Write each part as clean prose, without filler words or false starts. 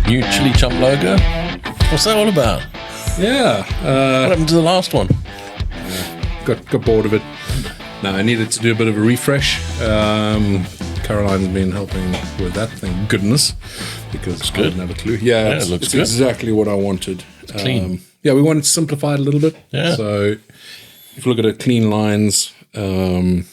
New ChilliChump logo. What's that all about? Yeah. What happened to the last one? Got bored of it. No, I needed to do a bit of a refresh. Caroline's been helping with that, thank goodness, because I didn't have a clue. Yeah, it looks it's good. exactly what I wanted. Clean. Yeah, we wanted to simplify it a little bit. Yeah. So if you look at it, clean lines. I mean,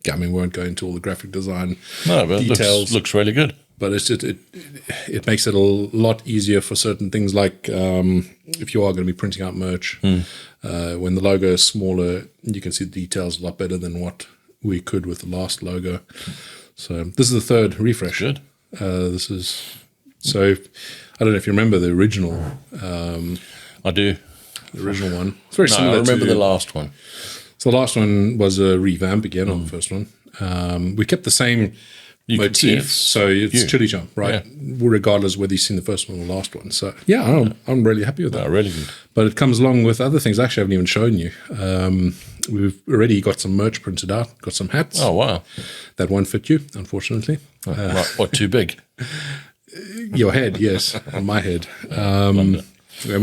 we won't go into all the graphic design But details. it looks really good. But it makes it a lot easier for certain things, like if you are going to be printing out merch, when the logo is smaller, you can see the details a lot better than what we could with the last logo. So this is the third refresh. Good. So I don't know if you remember the original. I do. The original one. It's very No, similar. I remember the last one. So the last one was a revamp again on the first one. We kept the same can see motif, so it's you. ChilliChump, right? Regardless whether you've seen the first one or the last one. So yeah, I'm really happy with that. Oh, really good. But it comes along with other things I actually haven't even shown you. We've already got some merch printed out, got some hats. Oh, wow. That won't fit you, unfortunately. What, too big? Your head, yes, on my head. And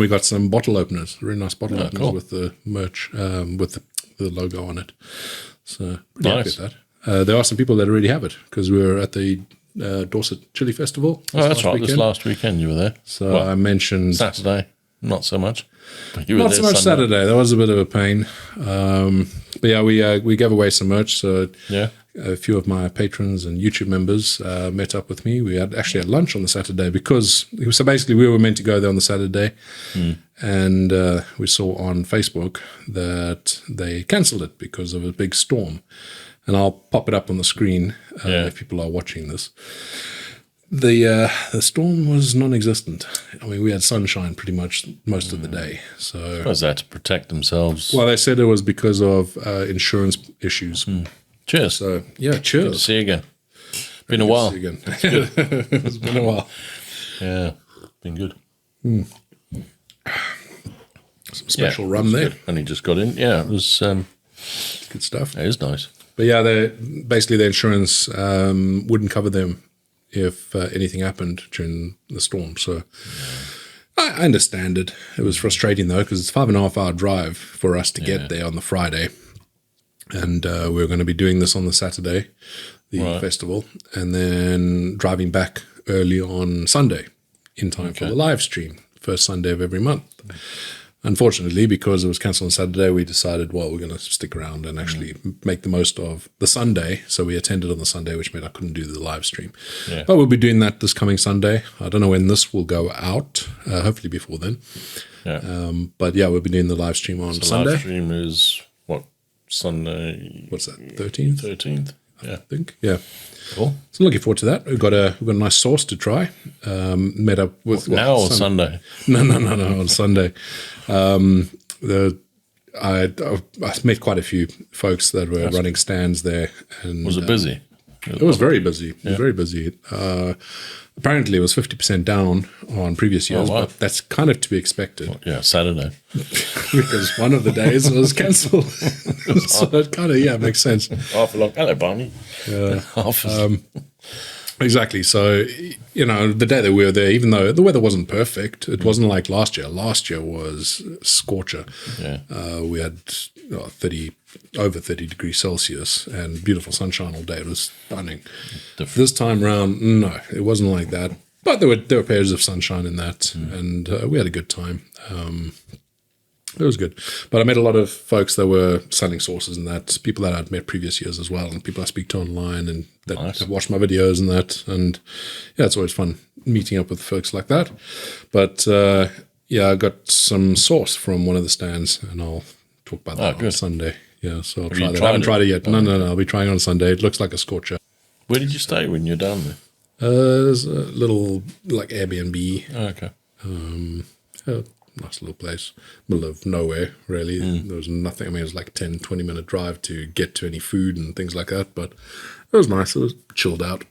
we got some bottle openers, really nice bottle openers cool. with the merch, with the logo on it. So pretty happy Nice. with that. There are some people that already have it because we were at the Dorset Chilli Festival. Oh, that's right. weekend. This last weekend you were there. So Well, I mentioned Saturday, not so much. But you were not there so much Sunday. Saturday. That was a bit of a pain. But yeah, we gave away some merch. So Yeah. a few of my patrons and YouTube members met up with me. We actually had lunch on the Saturday because so basically we were meant to go there on the Saturday, and we saw on Facebook that they cancelled it because of a big storm. And I'll pop it up on the screen if people are watching this. The storm was non-existent. I mean, we had sunshine pretty much most of the day. So, Was that to protect themselves? well, they said it was because of insurance issues. Cheers. So, yeah, Good to cheers. see you again. Been a while. See you again. It's been a while. Yeah, been good. Some special Yeah, rum it was there. good. Only just got in. Yeah, it was. Good stuff. It is nice. But yeah, basically the insurance wouldn't cover them if anything happened during the storm. So I understand it. It was frustrating though because it's 5.5 hour drive for us to get there on the Friday, and we were going to be doing this on the Saturday, the festival, and then driving back early on Sunday in time for the live stream, first Sunday of every month. Unfortunately, because it was cancelled on Saturday, we decided, well, we're going to stick around and actually make the most of the Sunday. So we attended on the Sunday, which meant I couldn't do the live stream. Yeah. But we'll be doing that this coming Sunday. I don't know when this will go out, hopefully before then. Yeah. But yeah, we'll be doing the live stream on The Sunday. live stream is what, Sunday? What's that, 13th? 13th. Yeah. I think. Yeah. Cool. So looking forward to that. We've got a nice sauce to try. Met up with Now or Sunday? No, on Sunday. I met quite a few folks that were running stands there. And Was it busy? it was very busy. It was very busy. Apparently, it was 50% down on previous years, wow. but that's kind of to be expected Yeah, Saturday. because one of the days was cancelled. So it kind of, makes sense. Half a long. Hello, Barney. Half Exactly. So, the day that we were there, even though the weather wasn't perfect, it wasn't like last year. Last year was scorcher. Yeah. We had over 30 degrees Celsius and beautiful sunshine all day. It was stunning. This time around, no, it wasn't like that. But there were periods of sunshine in that, and we had a good time. It was good. But I met a lot of folks that were selling sauces and that, people that I'd met previous years as well, and people I speak to online and that have watched my videos and that. And yeah, it's always fun meeting up with folks like that. But I got some sauce from one of the stands, and I'll talk about that on Sunday. Yeah, so I'll try that. I haven't tried it yet. No, I'll be trying it on Sunday. It looks like a scorcher. Where did you stay when you're down there? There's a little like Airbnb. Oh, okay. Nice little place, middle of nowhere, really. There was nothing. I mean, it was like a 10, 20-minute drive to get to any food and things like that, but it was nice. It was chilled out.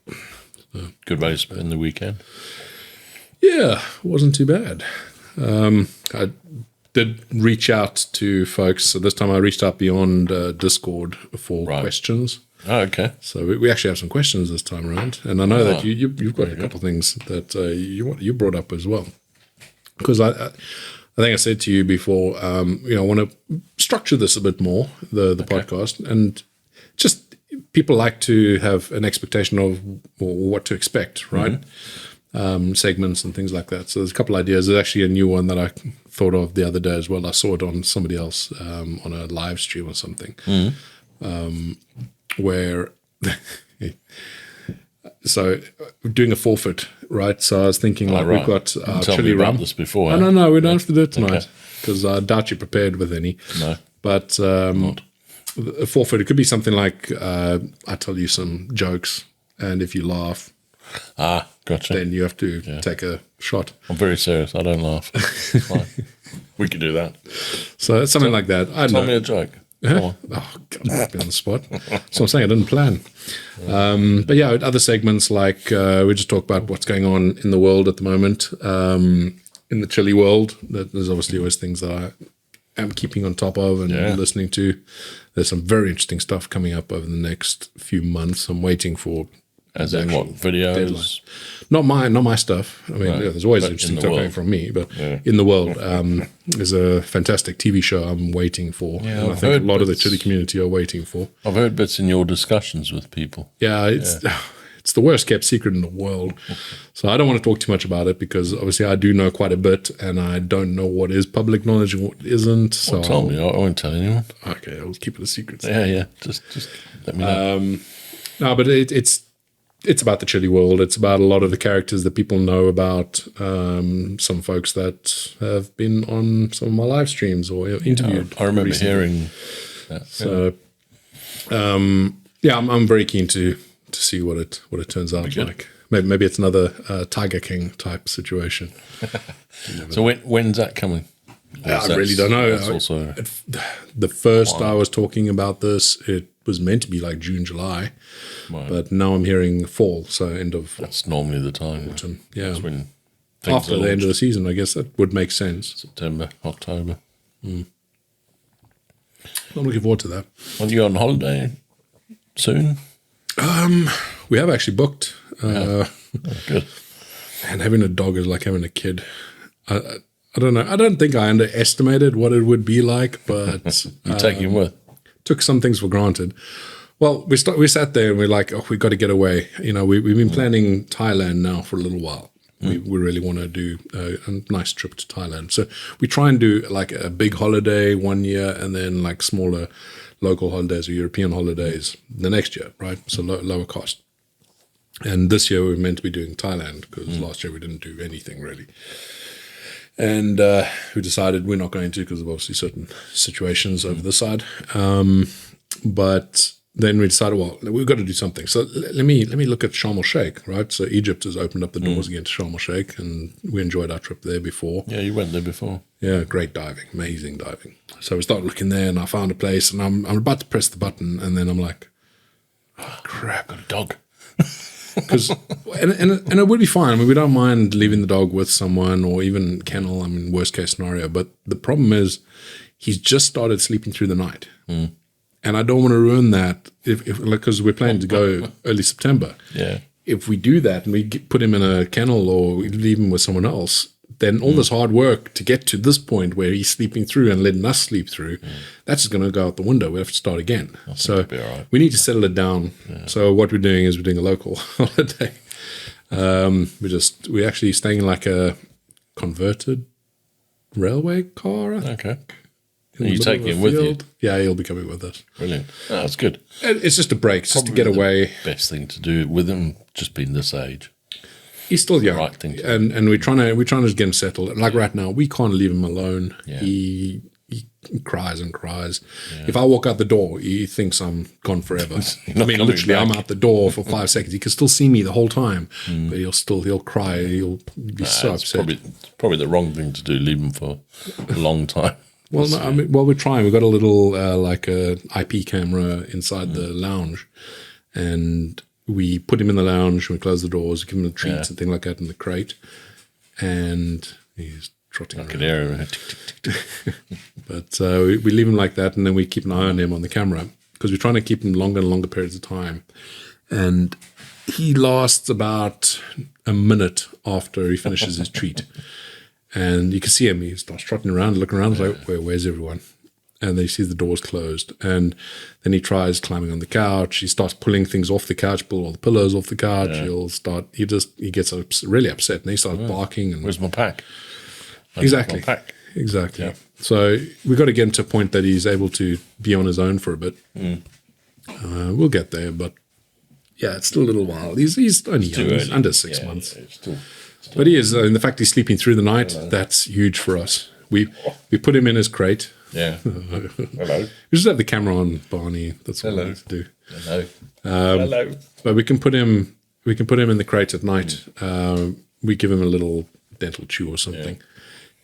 Good way to spend the weekend. Yeah, it wasn't too bad. I did reach out to folks. So this time I reached out beyond Discord for questions. Oh, okay. So we actually have some questions this time around, and I know that you've got a couple of things that you brought up as well. Because I think I said to you before, I want to structure this a bit more, the podcast, and just people like to have an expectation of what to expect, right? Segments and things like that. So there's a couple of ideas. There's actually a new one that I thought of the other day as well. I saw it on somebody else on a live stream or something, where so doing a forfeit, right? So I was thinking we've got chili rum. This before. Oh, no, we don't have to do it tonight because I doubt you're prepared with any. No, but a forfeit, it could be something like I tell you some jokes, and if you laugh, gotcha. then you have to take a shot. I'm very serious. I don't laugh. It's fine. We could do that. So it's something like that. I don't know. Tell me a joke. Oh, God, be on the spot. So I'm saying I didn't plan. But yeah, other segments like we just talk about what's going on in the world at the moment, in the chili world. There's obviously always things that I am keeping on top of and listening to. There's some very interesting stuff coming up over the next few months. I'm waiting for. As in what videos? Deadline. Not my stuff. I mean, there's always interesting stuff coming from me, but in the world, there's a fantastic TV show I'm waiting for, and I think a lot of the chili community are waiting for. I've heard bits in your discussions with people. Yeah, it's the worst kept secret in the world. So I don't want to talk too much about it because obviously I do know quite a bit, and I don't know what is public knowledge and what isn't. So tell me. I won't tell anyone. Okay, I'll keep it a secret. Yeah. Just let me know. No, but it's about the chili world. It's about a lot of the characters that people know about. Some folks that have been on some of my live streams or interviewed. I remember hearing that. So, I'm very keen to see what it turns out like. Maybe it's another Tiger King type situation. So when's that coming? I really don't know. Also the first I was talking about this, it was meant to be like June, July, but now I'm hearing fall, so end of. That's normally the time. Autumn. Yeah, that's when after the end of the season, I guess that would make sense. September, October. I'm looking forward to that. Are you on holiday soon? We have actually booked. Good. And having a dog is like having a kid. I don't know. I don't think I underestimated what it would be like, but you take him with. Took some things for granted. Well, we sat there and we're like, we got to get away. We've been planning Thailand now for a little while. We really want to do a nice trip to Thailand. So we try and do like a big holiday one year and then like smaller local holidays or European holidays the next year, right? So lower cost. And this year we're meant to be doing Thailand because last year we didn't do anything really. And we decided we're not going to because of obviously certain situations over this side. But then we decided, well, we've got to do something. So let me look at Sharm el-Sheikh, right? So Egypt has opened up the doors again to Sharm el-Sheikh, and we enjoyed our trip there before. Yeah, you went there before. Yeah, great diving, amazing diving. So we started looking there, and I found a place, and I'm about to press the button, and then I'm like, oh, crap, got a dog. Because and it would be fine. I mean, we don't mind leaving the dog with someone or even kennel. I mean, worst case scenario. But the problem is, he's just started sleeping through the night, and I don't want to ruin that. Because we're planning to go early September. Yeah. If we do that and we put him in a kennel or we leave him with someone else, then all this hard work to get to this point where he's sleeping through and letting us sleep through, that's just going to go out the window. We have to start again. So we need to settle it down. Yeah. So what we're doing is we're doing a local holiday. We're actually staying in like a converted railway car. Okay. Are you taking him with you? Yeah, he'll be coming with us. Brilliant. Oh, that's good. It's just a break, just to get away. Best thing to do with him, just being this age. He's still young, right thing to do. and we're trying to just get him settled. Like right now, we can't leave him alone. Yeah. He cries and cries. Yeah. If I walk out the door, he thinks I'm gone forever. I mean, literally, I'm out the door for 5 seconds. He can still see me the whole time, but he'll cry. He'll be so upset. It's probably the wrong thing to do. Leave him for a long time. Well, no, I mean, we're trying. We've got a little like a IP camera inside the lounge, and we put him in the lounge. We close the doors, give him the treats and things like that in the crate, and he's trotting around. I can hear him. But we leave him like that, and then we keep an eye on him on the camera because we're trying to keep him longer and longer periods of time. And he lasts about a minute after he finishes his treat. And you can see him. He starts trotting around, looking around, like, where's everyone? And then he sees the doors closed. And then he tries climbing on the couch. He starts pulling things off the couch, pull all the pillows off the couch. He gets really upset, and he starts barking. And where's my pack? Exactly. My pack. Exactly. Yeah. So we've got to get him to a point that he's able to be on his own for a bit. We'll get there, but yeah, it's still a little while. He's only young. He's under 6 months. Still. But he is, and the fact he's sleeping through the night, that's huge for us. We put him in his crate. Yeah. Hello. We just have the camera on Barney. That's what we need to do. Hello. Hello. But we can put him in the crate at night. We give him a little dental chew or something.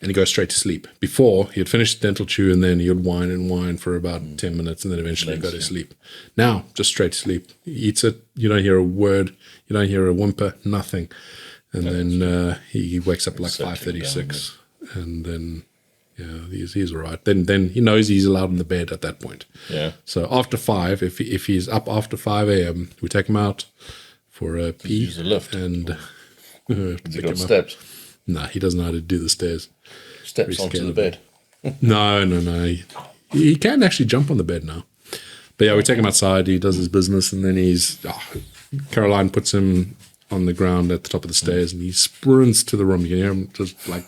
And he goes straight to sleep. Before, he'd finish the dental chew, and then he would whine and whine for about 10 minutes, and then eventually go to sleep. Now, just straight to sleep. He eats it. You don't hear a word. You don't hear a whimper. Nothing. And then he wakes up like 5:36. And then, he's all right. Then he knows he's allowed in the bed at that point. Yeah. So after 5, if he's up after 5 a.m., we take him out for a pee. Use the lift. And Has he got steps? No, he doesn't know how to do the stairs. Steps onto the bed. No. He can actually jump on the bed now. But yeah, we take him outside. He does his business, and then Caroline puts him on the ground at the top of the stairs, and he sprints to the room. You can hear him just like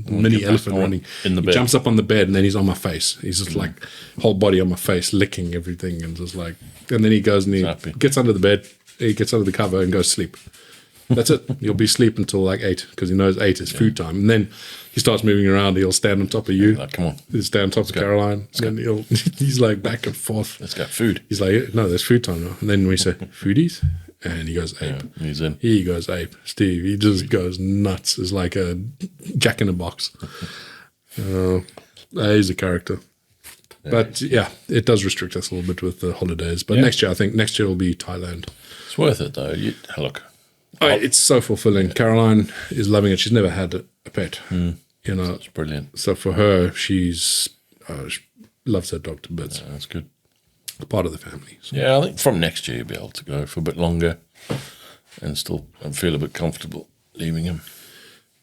mini elephant running. In the bed. He jumps up on the bed, and then he's on my face. He's just like whole body on my face, licking everything, and just like. And then he goes and he gets under the bed. He gets under the cover and goes to sleep. That's it. He'll be asleep until like 8 because he knows 8 is food time. And then he starts moving around. He'll stand on top of you. Like, come on. He'll stand on top of Caroline. And then he's like back and forth. Let's get food. He's like, no, there's food time now. And then we say, foodies? And he goes ape. Yeah, he's in. He goes ape. Steve, he just goes nuts. It's like a jack in a box. He's a character. But yeah, it does restrict us a little bit with the holidays. But next year will be Thailand. It's worth it though. Look. It's so fulfilling. Caroline is loving it. She's never had a pet. It's brilliant. So for her, she loves her dog to bits. Yeah, that's good. Part of the family. So. Yeah, I think from next year you'll be able to go for a bit longer and still feel a bit comfortable leaving him.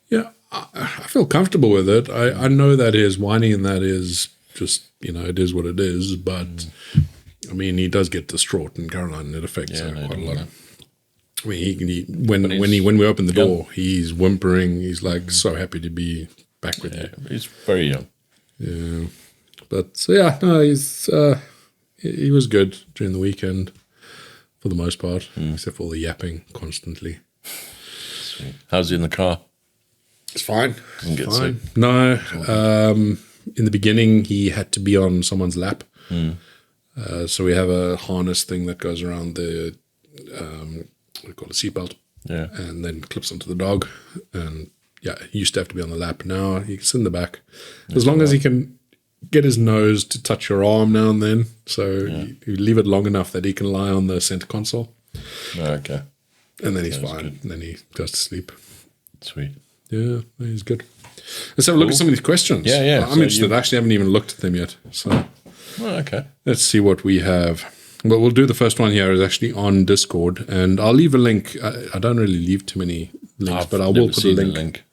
Yeah, I feel comfortable with it. I know that is whining, and that is just, it is what it is. But, I mean, he does get distraught, and Caroline, it affects her quite a lot. I mean, when we open the door, he's whimpering. He's like so happy to be back with you. He's very young. Yeah, but so yeah, no, he was good during the weekend for the most part, except for all the yapping constantly. Sweet. How's he in the car? It's fine. Doesn't get sick. No, in the beginning he had to be on someone's lap. So we have a harness thing that goes around the. We call it a seatbelt, and then clips onto the dog. And he used to have to be on the lap. Now he can sit in the back, as long as he can get his nose to touch your arm now and then. So you leave it long enough that he can lie on the center console. Okay, and then he's fine. Good. And then he goes to sleep. Sweet. Yeah, he's good. Let's have a look at some of these questions. Yeah. I'm interested. I actually haven't even looked at them yet. So, okay. Let's see what we have. Well, we'll do the first one here is actually on Discord, and I'll leave a link. I don't really leave too many links, but I will put a link.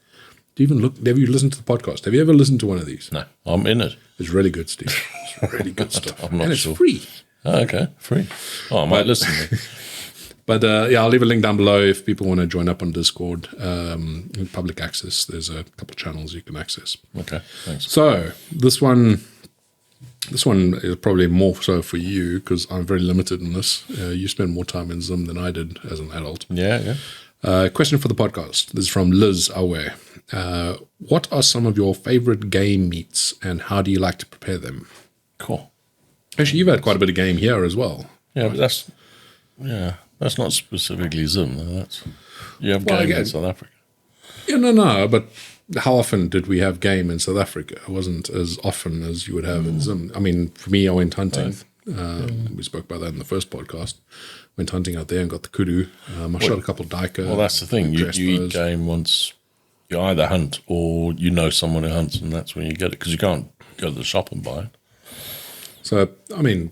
Do you even look? Have you listened to the podcast? Have you ever listened to one of these? No, I'm in it. It's really good, Steve. It's really good stuff. I'm not and sure. It's free. Oh, okay, free. I might listen. But I'll leave a link down below if people want to join up on Discord. In public access, there's a couple of channels you can access. Okay, thanks. So this one is probably more so for you because I'm very limited in this. You spend more time in Zoom than I did as an adult. Yeah. Question for the podcast. This is from Liz Aware. What are some of your favorite game meats, and how do you like to prepare them? Cool. Actually, you've had quite a bit of game here as well. Yeah, but that's not specifically Zoom. You have game in South Africa. Yeah, no, but how often did we have game in South Africa? It wasn't as often as you would have in Zim. I mean, for me, I went hunting. We spoke about that in the first podcast. Went hunting out there and got the kudu. I shot a couple of duiker. Well, that's the thing. You eat game once you either hunt or you know someone who hunts, and that's when you get it because you can't go to the shop and buy it. So, I mean,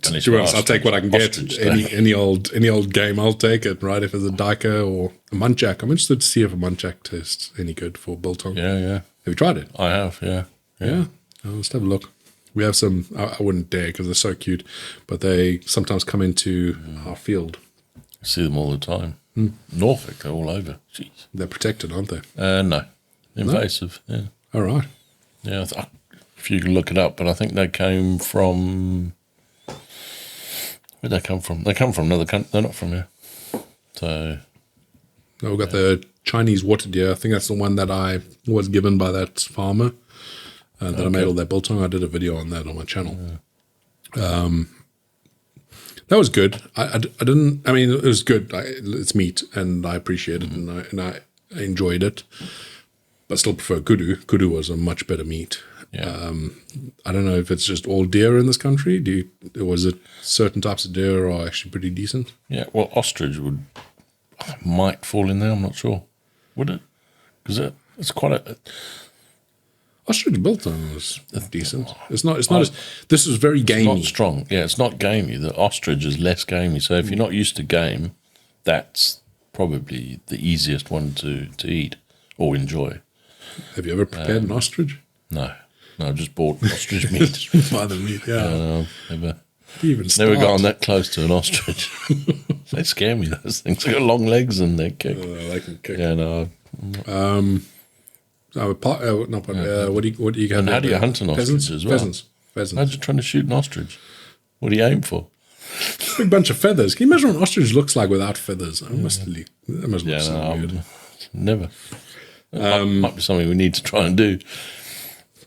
To be honest, I'll take what I can get. Any old game, I'll take it. Right, if it's a Diker or a Muntjac, I'm interested to see if a Muntjac tastes any good for biltong. Yeah. Have you tried it? I have. Yeah. Oh, let's have a look. We have some. I wouldn't dare because they're so cute, but they sometimes come into our field. I see them all the time. Norfolk, they're all over. Jeez. They're protected, aren't they? No, invasive. No? Yeah. All right. Yeah, if you can look it up, but I think they came from. Where'd they come from? They come from another country. They're not from here. So. No, we've got the Chinese water deer. I think that's the one that I was given by that farmer that I made all that biltong. I did a video on that on my channel. Yeah. That was good. I didn't. I mean, it was good. It's meat, and I appreciate it, and I enjoyed it. But still prefer kudu. Kudu was a much better meat. Yeah. I don't know if it's just all deer in this country. Was it certain types of deer are actually pretty decent? Yeah. Well, ostrich might fall in there. I'm not sure. Would it? Because it's quite a. Ostrich biltong was decent. It's not as. This was very gamey. It's not strong. Yeah, it's not gamey. The ostrich is less gamey. So if you're not used to game, that's probably the easiest one to eat or enjoy. Have you ever prepared an ostrich? No, I just bought ostrich meat. Buy the meat, yeah. Never gone that close to an ostrich. They scare me, those things. They got long legs and they kick. They can kick. Yeah, no. What do you get? And how do you hunt an ostrich as well? Pheasants. Imagine trying to shoot an ostrich. What do you aim for? Big bunch of feathers. Can you imagine what an ostrich looks like without feathers? That must look so weird. Never. Might be something we need to try and do.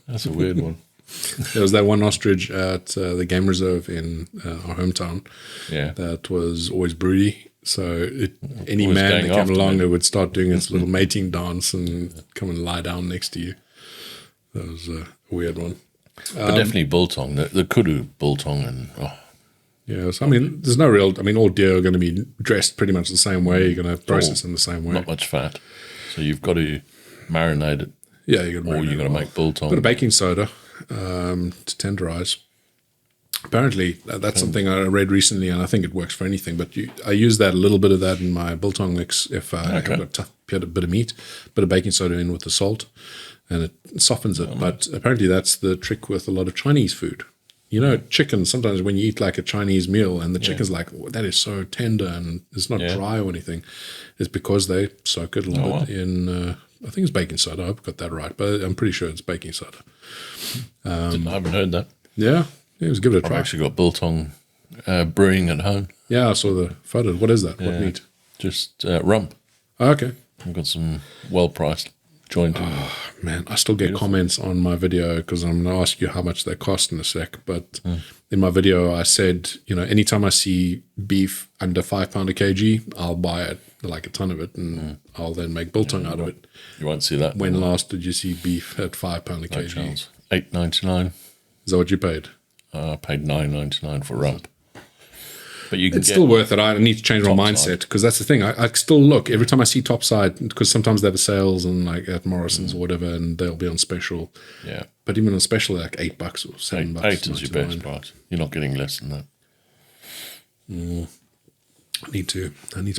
That's a weird one. There was that one ostrich at the game reserve in our hometown. Yeah, that was always broody. So any man that came along, it would start doing its little mating dance and come and lie down next to you. That was a weird one. But definitely biltong, the kudu biltong, and yeah. So I mean, there's no real. I mean, all deer are going to be dressed pretty much the same way. You're going to process them the same way. Not much fat, so you've got to marinate it. Yeah, you're going to make biltong. Put a baking soda to tenderize. Apparently, that's something I read recently, and I think it works for anything. But I use a little bit of that in my biltong mix if I have got a bit of meat, bit of baking soda in with the salt, and it softens it. But apparently, that's the trick with a lot of Chinese food. You know, chicken, sometimes when you eat like a Chinese meal and the chicken's like, that is so tender and it's not dry or anything, it's because they soak it a little bit in, I think it's baking soda. I hope I got that right, but I'm pretty sure it's baking soda. I haven't heard that. Yeah. Let's give it a try. I've actually got biltong brewing at home. Yeah, I saw the photo. What is that? What meat? Just rump. Oh, okay. I've got some well-priced joint. Oh, man, I still get comments on my video because I'm going to ask you how much they cost in a sec. But in my video, I said, anytime I see beef under £5 a kg, I'll buy it, like a ton of it, and I'll then make biltong out of it. You won't see that. When last did you see beef at £5 a kg? $8.99. Is that what you paid? I paid $9.99 for rump. But it's still worth it. I need to change my mindset because that's the thing. I still look every time I see topside because sometimes they have sales and like at Morrison's or whatever, and they'll be on special. Yeah, but even on special, like $8 or $7. $8 is your best price. You're not getting less than that. I need to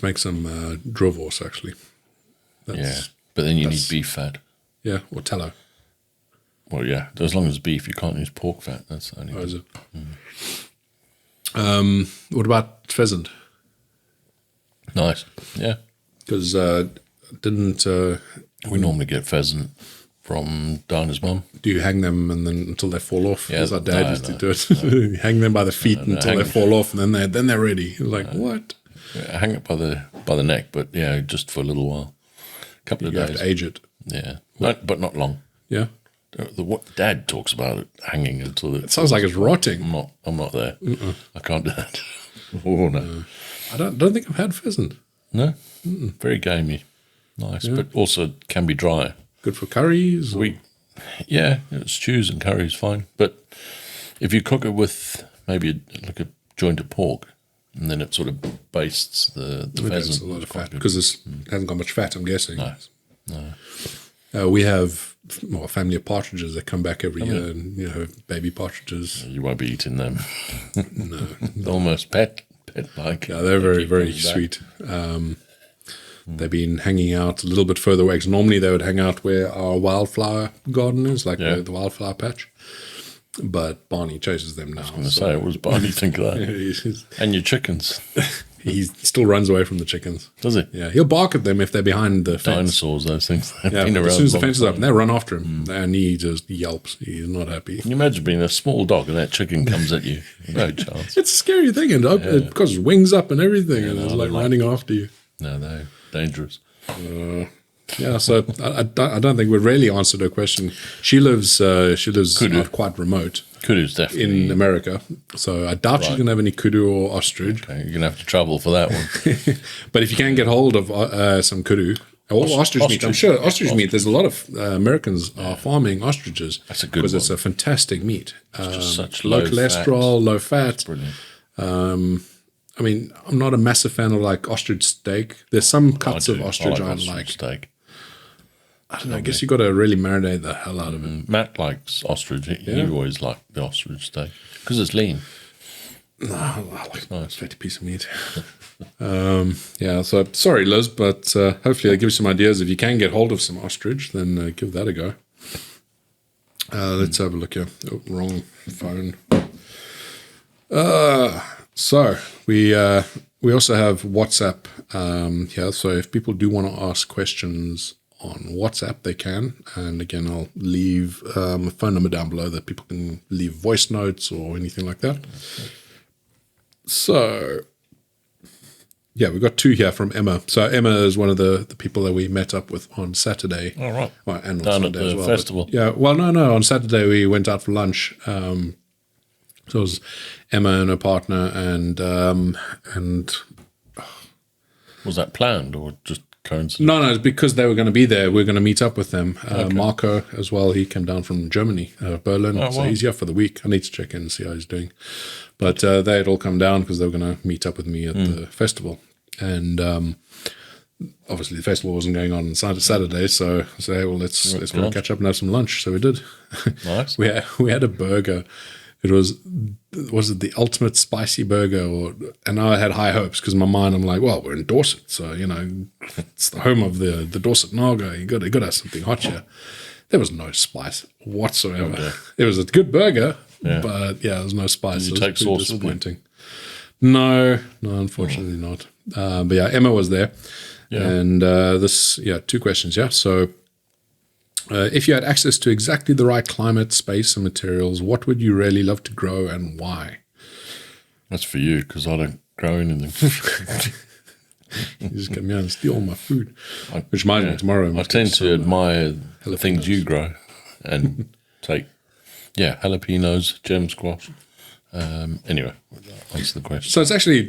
make some drivors actually. But then you need beef fat. Yeah, or tallow. Well, yeah. As long as beef, you can't use pork fat. That's the only. Oh, is it? What about pheasant? Nice. Yeah. Because didn't we normally get pheasant from Dinah's mum? Do you hang them and then until they fall off? Yeah, because our dad used to do it. You hang them by the feet until they fall off, and then they're ready. Like what? Yeah, hang it by the neck, but yeah, just for a little while, a couple of days. You have to age it. Yeah, but not long. Yeah. What Dad talks about it hanging until it sounds like it's rotting. I'm not there. I can't do that. Oh no, I don't think I've had pheasant. No, very gamey, nice, but also can be dry. Good for curries. Stews and curries fine. But if you cook it with maybe a joint of pork, and then it sort of bastes the pheasant. It's a lot of fat because it hasn't got much fat. I'm guessing. No. We have a family of partridges that come back every year, and baby partridges. You won't be eating them. No, Almost pet-like. yeah, they're very, very sweet. They've been hanging out a little bit further away. 'Cause normally they would hang out where our wildflower garden is, like the wildflower patch. But Barney chases them now. I was going to say, what does Barney think of that? He's- And your chickens. he still runs away from the chickens. Does he? Yeah, he'll bark at them if they're behind the fence. Dinosaurs, those things. They've Yeah, been but around as soon as the long fence is time. open, they run after him, and he just yelps. He's not happy. Can you imagine being a small dog and that chicken comes at you? No chance. It's a scary thing, and it causes wings up and everything, and it's I like don't like running after you. No, they're dangerous. Yeah, so I don't think we really answered her question. She lives out quite remote Kudu's definitely. in America, so I doubt she's going to have any kudu or ostrich. Okay, you're going to have to travel for that one. But if you can get hold of some kudu or ostrich meat, I'm sure ostrich meat. There's a lot of Americans are farming ostriches. That's a good because one. it's a fantastic meat. Just such low low cholesterol, low fat. Brilliant. I mean, I'm not a massive fan of like ostrich steak. There's some cuts of ostrich I ostrich like. steak. I don't know. I guess you got to really marinate the hell out of it. Matt likes ostrich. He always liked the ostrich steak because it's lean. No, I like a Nice. fatty piece of meat. Yeah, so sorry, Liz, but hopefully that gives you some ideas. If you can get hold of some ostrich, then give that a go. Let's have a look here. Oh, wrong phone. So we also have WhatsApp here. So if people do want to ask questions on WhatsApp, they can. And again, I'll leave a phone number down below that people can leave voice notes or anything like that. So, yeah, we've got two here from Emma. So Emma is one of the people that we met up with on Saturday. All right. Well, and on Down at Sunday the as well. festival. But, yeah, well, no. On Saturday we went out for lunch. So it was Emma and her partner and Was that planned or just coincidence? no, it's because they were going to be there. We're going to meet up with them. Marco as well. He came down from Germany, Berlin. Oh, So wow. he's here for the week. I need to check in and see how he's doing. But they had all come down because they were going to meet up with me at the festival. And obviously the festival wasn't going on Saturday. So I said, hey, well, let's go lunch. catch up and have some lunch. So we did. Nice. we had a burger. It was it the ultimate spicy burger? And I had high hopes because in my mind I'm like, well, we're in Dorset, so it's the home of the Dorset Naga. You got to have something hot here. There was no spice whatsoever. Okay. It was a good burger, but there was no spice. Did you It was take pretty sauce with you? disappointing. No, unfortunately not. But yeah, Emma was there, and two questions. Yeah, so. If you had access to exactly the right climate, space, and materials, what would you really love to grow and why? That's for you because I don't grow anything. You just come here and steal all my food. Which reminds me, tomorrow. I tend to admire the things you grow and take, jalapenos, gem squash. Anyway, answer the question. So it's actually,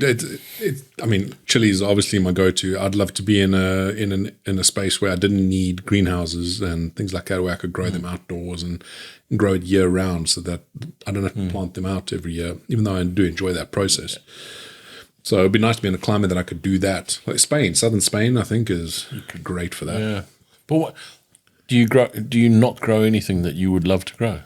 I mean, chili is obviously my go-to. I'd love to be in a space where I didn't need greenhouses and things like that, where I could grow them outdoors and grow it year round, so that I don't have to plant them out every year, even though I do enjoy that process. So it'd be nice to be in a climate that I could do that. Like Spain, southern Spain, I think is great for that. Yeah, but what do you grow? Do you not grow anything that you would love to grow?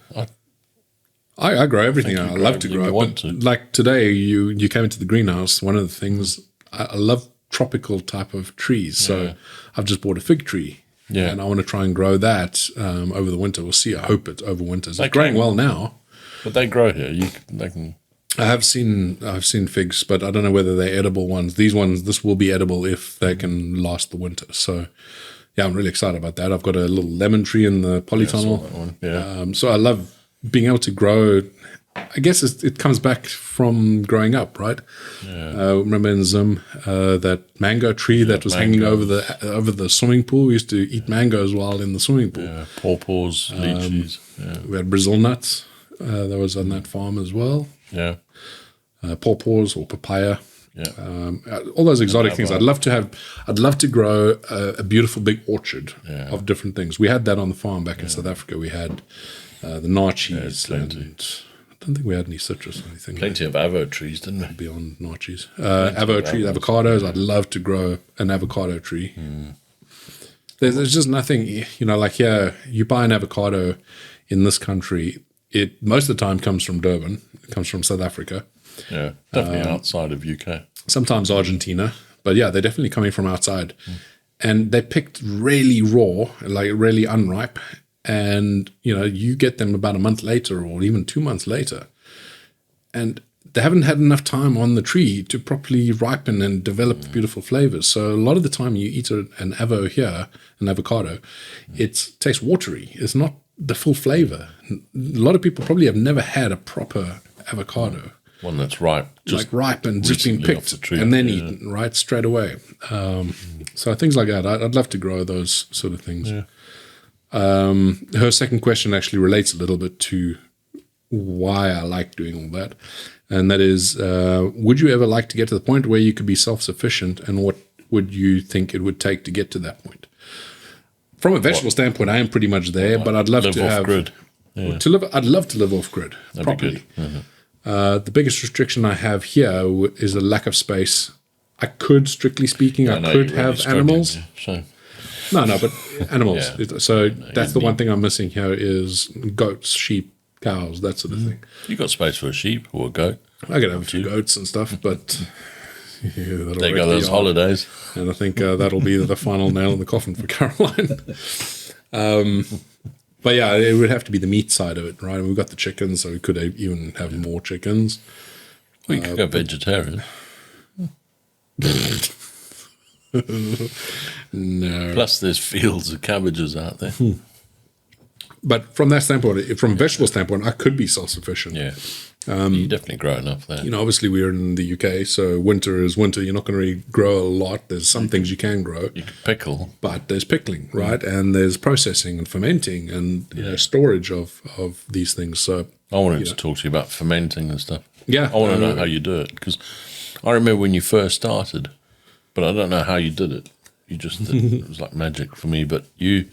I grow everything. I grow love to everything grow. you want But to. like today, you came into the greenhouse. One of the things I love tropical type of trees. So I've just bought a fig tree. Yeah. And I want to try and grow that over the winter. We'll see. I hope it overwinters. They It's growing can. well now. But they grow here. They can. I've seen figs, but I don't know whether they're edible ones. This will be edible if they can last the winter. So yeah, I'm really excited about that. I've got a little lemon tree in the polytunnel. that one. Yeah. So I love being able to grow. I guess it comes back from growing up, right? Yeah. Remember in Zim, that mango tree that was hanging over the swimming pool. We used to eat mangoes while in the swimming pool. Yeah. Pawpaws, lychees. We had Brazil nuts that was on that farm as well. Yeah. Pawpaws or papaya. Yeah. All those exotic things. I'd love to grow a beautiful big orchard of different things. We had that on the farm back in South Africa. We had the nachis, and I don't think we had any citrus or anything. Plenty of avo trees, didn't we? Beyond nachis. Avo trees, avocados. I'd love to grow an avocado tree. There's just nothing, like here, you buy an avocado in this country, it most of the time comes from Durban, it comes from South Africa. Yeah, definitely outside of UK. Sometimes Argentina, but yeah, they're definitely coming from outside. And they're picked really raw, like really unripe. And, you get them about a month later or even 2 months later. And they haven't had enough time on the tree to properly ripen and develop beautiful flavors. So a lot of the time you eat an avocado, it tastes watery. It's not the full flavor. A lot of people probably have never had a proper avocado. One that's ripe. Just ripe and just been picked and then eaten, right, straight away. So things like that. I'd love to grow those sort of things. Yeah. Her second question actually relates a little bit to why I like doing all that. And that is, would you ever like to get to the point where you could be self-sufficient, and what would you think it would take to get to that point? From a vegetable standpoint, I am pretty much there, but I'd love to have grid. Yeah. I'd love to live off grid properly. The biggest restriction I have here is a lack of space. I could, strictly speaking, I could have animals. So. No, but animals. So that's the one thing I'm missing here is goats, sheep, cows, that sort of thing. You got space for a sheep or a goat? I could have a few goats and stuff, but there go those holidays. And I think that'll be the final nail in the coffin for Caroline. But yeah, it would have to be the meat side of it, right? And we've got the chickens, so we could even have more chickens. We could go vegetarian. No. Plus, there's fields of cabbages out there. But from that standpoint, from a vegetable standpoint, I could be self-sufficient. Yeah. You definitely grow enough there. Obviously we're in the UK, so winter is winter. You're not going to really grow a lot. There's some things you can grow. You can pickle. But there's pickling, right? And there's processing and fermenting and storage of these things. So I wanted to talk to you about fermenting and stuff. Yeah. I want to know how you do it, because I remember when you first started, but I don't know how you did it. You just did it. It was like magic for me. But you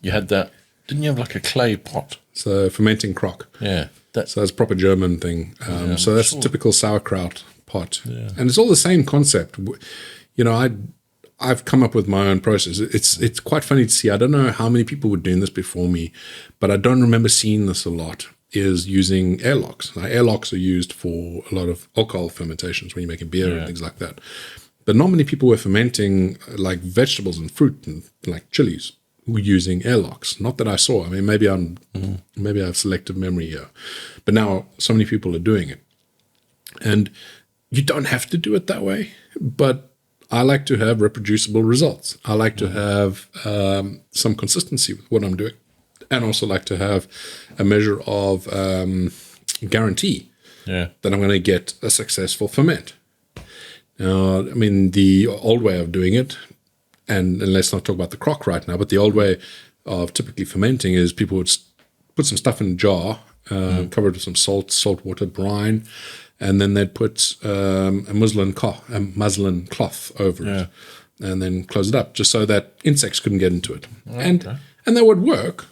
had that, didn't you have like a clay pot? So fermenting crock. Yeah. So that's a proper German thing. So that's a typical sauerkraut pot. Yeah. And it's all the same concept. I've come up with my own process. It's quite funny to see. I don't know how many people were doing this before me, but I don't remember seeing this a lot, is using airlocks. Now, airlocks are used for a lot of alcohol fermentations when you're making beer and things like that. But not many people were fermenting like vegetables and fruit and like chilies were using airlocks. Not that I saw. I mean, maybe I have selective memory here. But now so many people are doing it. And you don't have to do it that way, but I like to have reproducible results. I like to have some consistency with what I'm doing, and also like to have a measure of guarantee that I'm going to get a successful ferment. Now, I mean, the old way of doing it, and let's not talk about the crock right now, but the old way of typically fermenting is people would put some stuff in a jar, cover it with some salt water brine, and then they'd put a muslin cloth over it, and then close it up, just so that insects couldn't get into it. Okay. And that would work.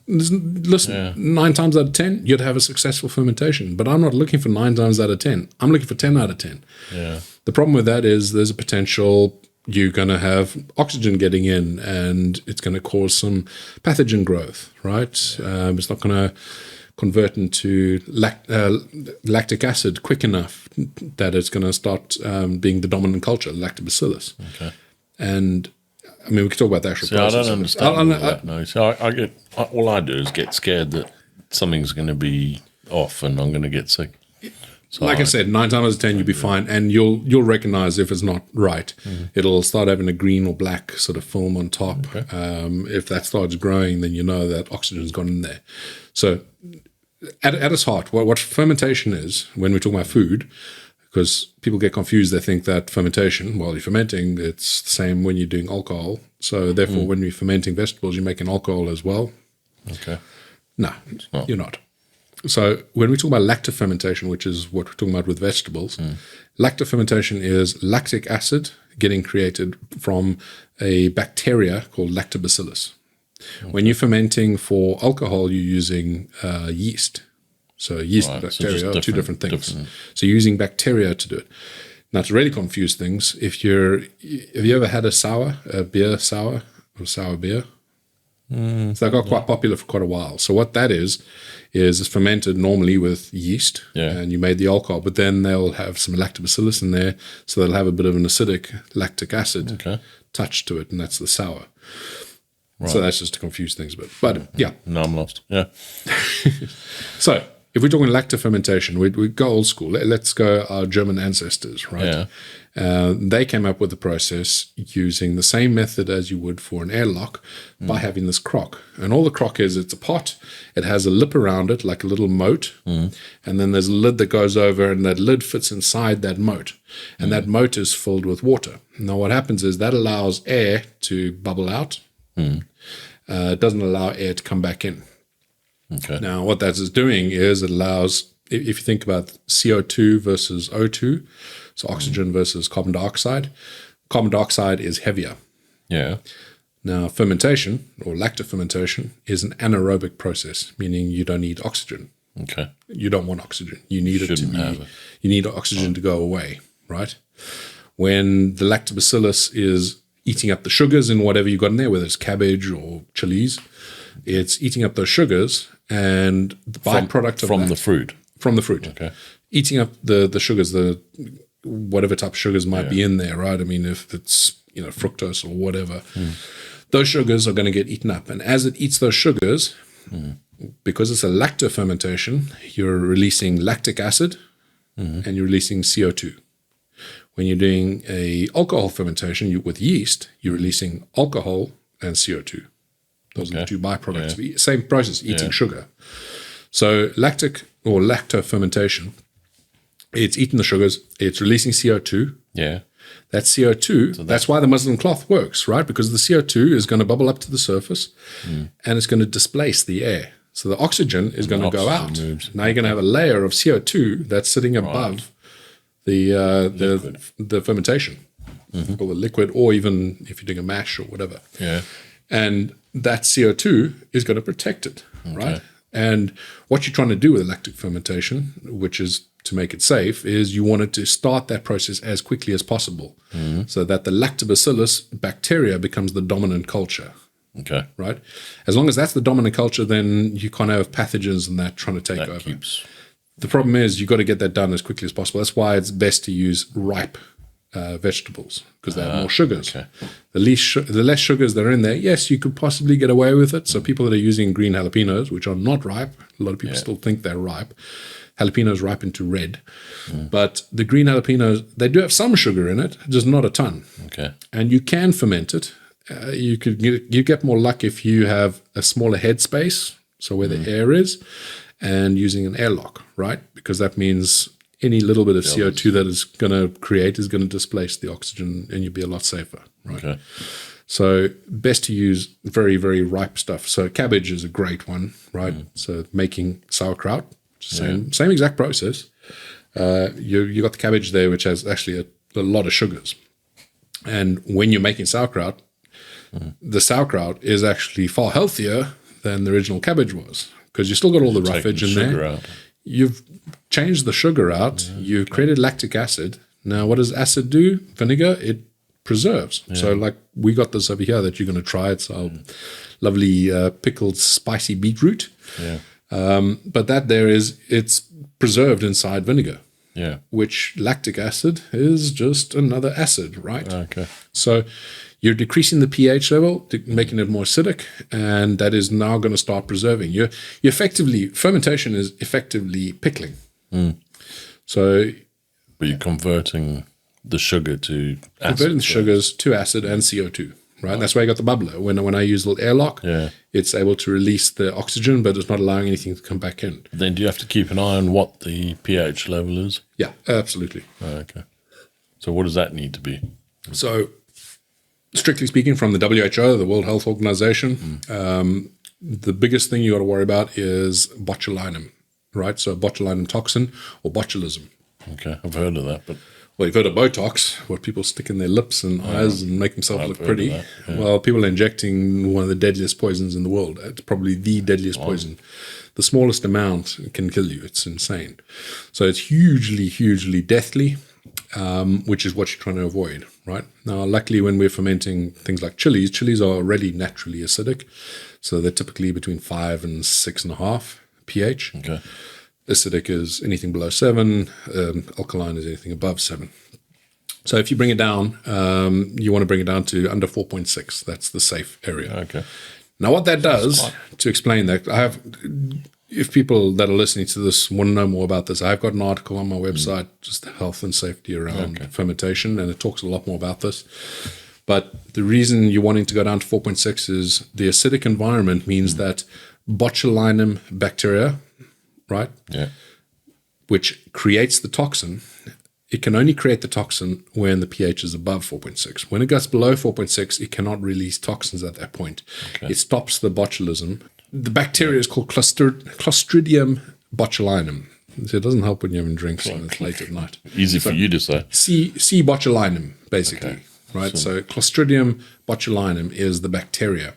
Listen, 9 times out of 10, you'd have a successful fermentation. But I'm not looking for 9 times out of 10. I'm looking for 10 out of 10. Yeah. The problem with that is there's a potential you're going to have oxygen getting in, and it's going to cause some pathogen growth, right? It's not going to convert into lactic acid quick enough that it's going to start being the dominant culture, lactobacillus. Okay. And I mean, we could talk about the actual process. I don't understand that. No. So all I do is get scared that something's going to be off and I'm going to get sick. So like I said, 9 times out of 10, you'll be fine, and you'll recognize if it's not right. It'll start having a green or black sort of film on top. Okay. If that starts growing, then you know that oxygen's gone in there. So at its heart, what fermentation is, when we talk about food, because people get confused, they think that fermentation, while you're fermenting, it's the same when you're doing alcohol. So therefore, when you're fermenting vegetables, you're making alcohol as well. Okay. No, you're not. So when we talk about lactofermentation, which is what we're talking about with vegetables, lactofermentation is lactic acid getting created from a bacteria called lactobacillus. Okay. When you're fermenting for alcohol, you're using yeast. So yeast and bacteria are two different things. So you're using bacteria to do it. Now, to really confuse things, have you ever had a beer sour? of sour beer. So they got quite popular for quite a while. So what that is it's fermented normally with yeast, and you made the alcohol, but then they'll have some lactobacillus in there, so they'll have a bit of an acidic lactic acid touch to it, and that's the sour. Right. So that's just to confuse things a bit. But yeah. No, I'm lost. Yeah. So if we're talking lacto fermentation, we go old school. Let's go our German ancestors, right? Yeah. They came up with the process using the same method as you would for an airlock by having this crock. And all the crock is, it's a pot. It has a lip around it, like a little moat. And then there's a lid that goes over, and that lid fits inside that moat. And that moat is filled with water. Now what happens is that allows air to bubble out. It doesn't allow air to come back in. Okay. Now, what that is doing is it allows, if you think about CO2 versus O2, so oxygen versus carbon dioxide is heavier. Yeah. Now, fermentation or lactofermentation is an anaerobic process, meaning you don't need oxygen. Okay. You don't want oxygen. You need it to be. You need oxygen to go away, right? When the lactobacillus is eating up the sugars in whatever you got in there, whether it's cabbage or chilies, it's eating up those sugars, and the byproduct from the fruit. From the fruit. Okay. Eating up the sugars, the whatever type of sugars might be in there, right? I mean, if it's fructose or whatever, those sugars are going to get eaten up. And as it eats those sugars, because it's a lactofermentation, you're releasing lactic acid and you're releasing CO2. When you're doing a alcohol fermentation with yeast, you're releasing alcohol and CO2. Those are the two byproducts. Yeah. Same process, eating sugar. So lactic or lactofermentation, it's eating the sugars, it's releasing CO2. Yeah. That CO2, so that's why the muslin cloth works, right? Because the CO2 is going to bubble up to the surface and it's going to displace the air. So the oxygen is going to go out. Moves. Now you're going to have a layer of CO2 that's sitting above the fermentation, or the liquid, or even if you're doing a mash or whatever. Yeah. And that CO2 is going to protect it, right? And what you're trying to do with lactic fermentation, which is to make it safe, is you want it to start that process as quickly as possible so that the lactobacillus bacteria becomes the dominant culture. Okay. Right? As long as that's the dominant culture, then you can't have pathogens and that trying to take over. The problem is you've got to get that done as quickly as possible. That's why it's best to use ripe vegetables, because they have more sugars. Okay. The less sugars that are in there, yes, you could possibly get away with it. So people that are using green jalapenos, which are not ripe, a lot of people still think they're ripe. Jalapenos ripen to red. But the green jalapenos, they do have some sugar in it, just not a ton. Okay. And you can ferment it. You get more luck if you have a smaller head space, so where the air is, and using an airlock, right? Because that means any little bit of CO2 that is going to create is going to displace the oxygen, and you'll be a lot safer, right? Okay. So best to use very, very ripe stuff. So cabbage is a great one, right? So making sauerkraut, same exact process. You got the cabbage there, which has actually a lot of sugars. And when you're making sauerkraut, the sauerkraut is actually far healthier than the original cabbage was, because you still got all the roughage in there. You've changed the sugar out. You've created lactic acid. Now, what does acid do? Vinegar, it preserves. So like we got this over here that you're going to try. It's our lovely pickled spicy beetroot. But that there is, it's preserved inside vinegar. Yeah. Which lactic acid is just another acid, right? Okay. So you're decreasing the pH level, making it more acidic, and that is now going to start preserving. You effectively, fermentation is effectively pickling. So, but you're converting the sugar to acid. Converting the sugars to acid and CO2, right? And that's why I got the bubbler. When I use a little airlock, it's able to release the oxygen, but it's not allowing anything to come back in. Then do you have to keep an eye on what the pH level is? Yeah, absolutely. Okay. So what does that need to be? So, strictly speaking, from the WHO, the World Health Organization, the biggest thing you got to worry about is botulinum, right? So botulinum toxin or botulism. Okay, I've heard of that, but well, you've heard of Botox, what people stick in their lips and eyes and make themselves look pretty. Well, people are injecting one of the deadliest poisons in the world. It's probably the deadliest poison. The smallest amount can kill you. It's insane. So it's hugely, hugely deathly, which is what you're trying to avoid. right? Now, luckily, when we're fermenting things like chilies are already naturally acidic. So they're typically between 5 and 6.5 pH. Okay. Acidic is anything below 7. Alkaline is anything above 7. So if you bring it down, you want to bring it down to under 4.6. That's the safe area. Okay. Now, what that does, to explain that, if people that are listening to this want to know more about this, I've got an article on my website, just the health and safety around fermentation, and it talks a lot more about this. But the reason you're wanting to go down to 4.6 is the acidic environment means that botulinum bacteria, right, which creates the toxin, it can only create the toxin when the pH is above 4.6. When it goes below 4.6, it cannot release toxins at that point. Okay. It stops the botulism. The bacteria is called Clostridium botulinum. So it doesn't help when you're having drinks and it's late at night. Easy for you to say. C. botulinum, basically. Right? So Clostridium botulinum is the bacteria.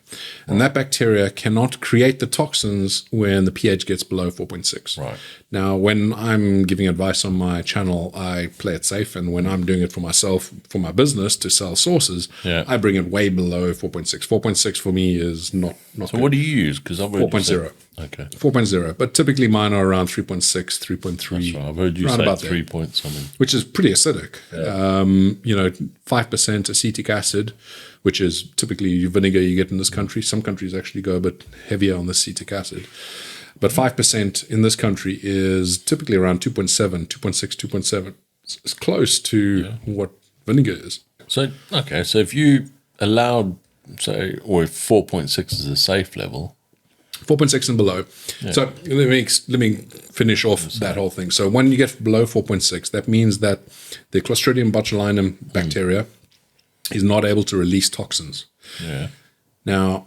And that bacteria cannot create the toxins when the pH gets below 4.6. Right. Now, when I'm giving advice on my channel, I play it safe. And when I'm doing it for myself, for my business to sell sauces, I bring it way below 4.6. 4.6 for me is not So good. what do you use? Because I've heard 4.0. Okay. 4.0. But typically mine are around 3.6, 3.3. That's right. I've heard you say 3 point something. Which is pretty acidic. 5% acetic acid, which is typically vinegar you get in this country. Some countries actually go a bit heavier on the acetic acid. But 5% in this country is typically around 2.7, 2.6, 2.7. It's close to what vinegar is. So, okay, so if you allowed, say, or if 4.6 is a safe level. 4.6 and below. So let me finish off that whole thing. So when you get below 4.6, that means that the Clostridium botulinum bacteria is not able to release toxins. Yeah. Now,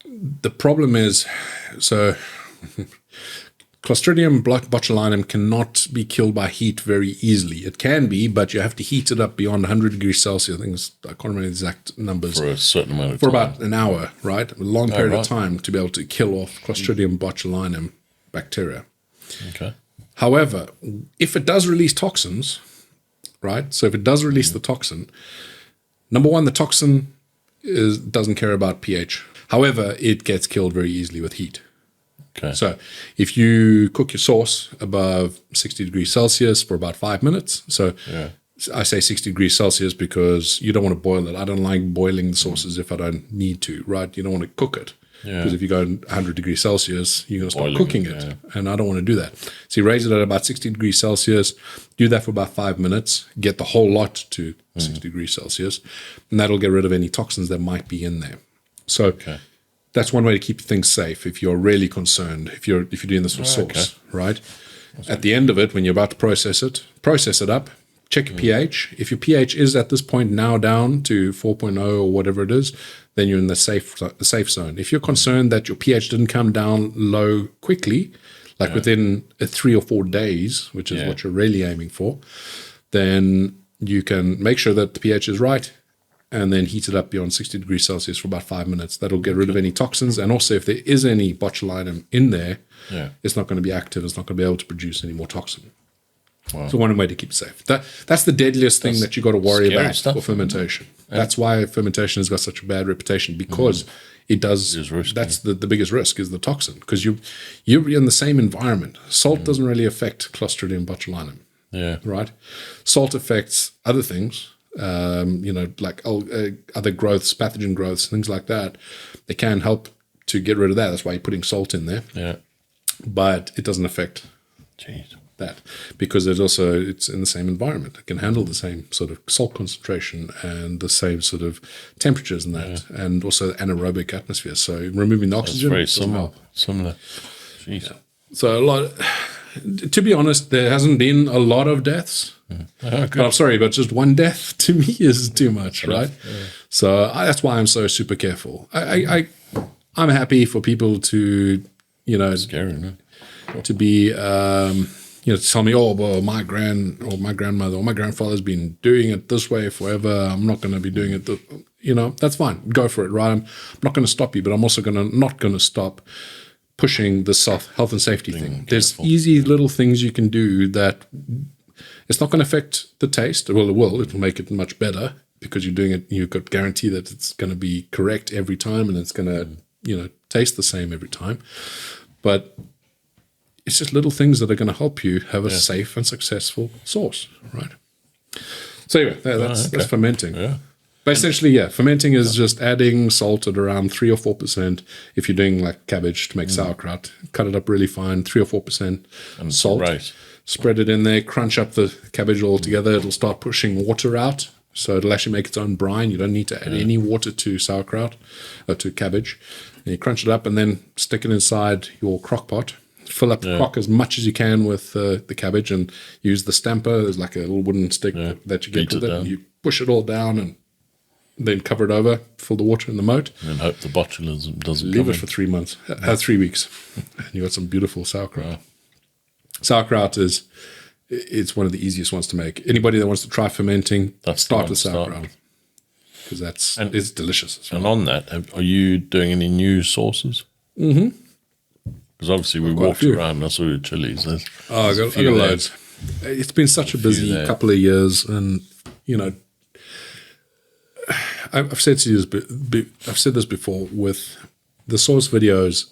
the problem is, so Clostridium botulinum cannot be killed by heat very easily. It can be, but you have to heat it up beyond 100 degrees Celsius. I can't remember the exact numbers. For a certain amount of For time. about an hour, right? A long period of time to be able to kill off Clostridium botulinum bacteria. Okay. However, if it does release toxins, right? So if it does release the toxin, number one, the toxin doesn't care about pH. However, it gets killed very easily with heat. Okay. So if you cook your sauce above 60 degrees Celsius for about 5 minutes, so I say 60 degrees Celsius because you don't want to boil it. I don't like boiling the sauces if I don't need to, right? You don't want to cook it. Because if you go 100 degrees Celsius, you're going to start cooking it. And I don't want to do that. So you raise it at about 60 degrees Celsius, do that for about 5 minutes, get the whole lot to 60 degrees Celsius, and that'll get rid of any toxins that might be in there. So that's one way to keep things safe if you're really concerned, if you're doing this for sauce, right? At the end of it, when you're about to process it up, check your pH. If your pH is at this point now down to 4.0 or whatever it is, then you're in the safe zone. If you're concerned that your pH didn't come down low quickly, like within 3 or 4 days, which is what you're really aiming for, then you can make sure that the pH is right and then heat it up beyond 60 degrees Celsius for about 5 minutes. That'll get rid of any toxins. And also, if there is any botulinum in there, it's not going to be active. It's not going to be able to produce any more toxin. Wow. So one way to keep it safe. That's the deadliest thing that you got to worry about for fermentation. That's why fermentation has got such a bad reputation, because it does. That's the biggest risk is the toxin, because you're in the same environment. Salt doesn't really affect Clostridium botulinum. Right. Salt affects other things. Like other growths, pathogen growths, things like that. They can help to get rid of that. That's why you're putting salt in there. But it doesn't affect that, because it's in the same environment. It can handle the same sort of salt concentration and the same sort of temperatures and that, and also anaerobic atmosphere. So removing the oxygen. That's very similar. Jeez. So to be honest, there hasn't been a lot of deaths. But I'm sorry, but just one death to me is too much, right? So that's why I'm so super careful. I'm happy for people to, Scary, no? to be, tell me, oh, well, my grandmother or my grandfather's been doing it this way forever. I'm not going to be doing it. That's fine. Go for it, right? I'm not going to stop you, but I'm also not going to stop pushing the health and safety thing. There's easy little things you can do that It's not going to affect the taste. Well, it will. It will make it much better because you're doing it. You've got guarantee that it's going to be correct every time, and it's going to, taste the same every time. But it's just little things that are going to help you have a safe and successful sauce, right? So anyway, that's fermenting. Yeah. But essentially, fermenting is just adding salt at around 3 or 4%. If you're doing like cabbage to make sauerkraut, cut it up really fine, 3 or 4% salt. Right. Spread it in there, crunch up the cabbage all together. It'll start pushing water out. So it'll actually make its own brine. You don't need to add any water to sauerkraut or to cabbage. And you crunch it up and then stick it inside your crock pot. Fill up the crock as much as you can with the cabbage and use the stamper. There's like a little wooden stick that you get with it. And you push it all down and then cover it over, fill the water in the moat. And hope the botulism doesn't leave it for 3 months, 3 weeks. And you got some beautiful sauerkraut. Wow. Sauerkraut it's one of the easiest ones to make. Anybody that wants to try fermenting, start with sauerkraut. Because it's delicious as well. And on that, are you doing any new sauces? Mm-hmm. Because obviously we walked around and I saw your chilies. I got loads. It's been such a busy couple of years, and I've said this before with the sauce videos,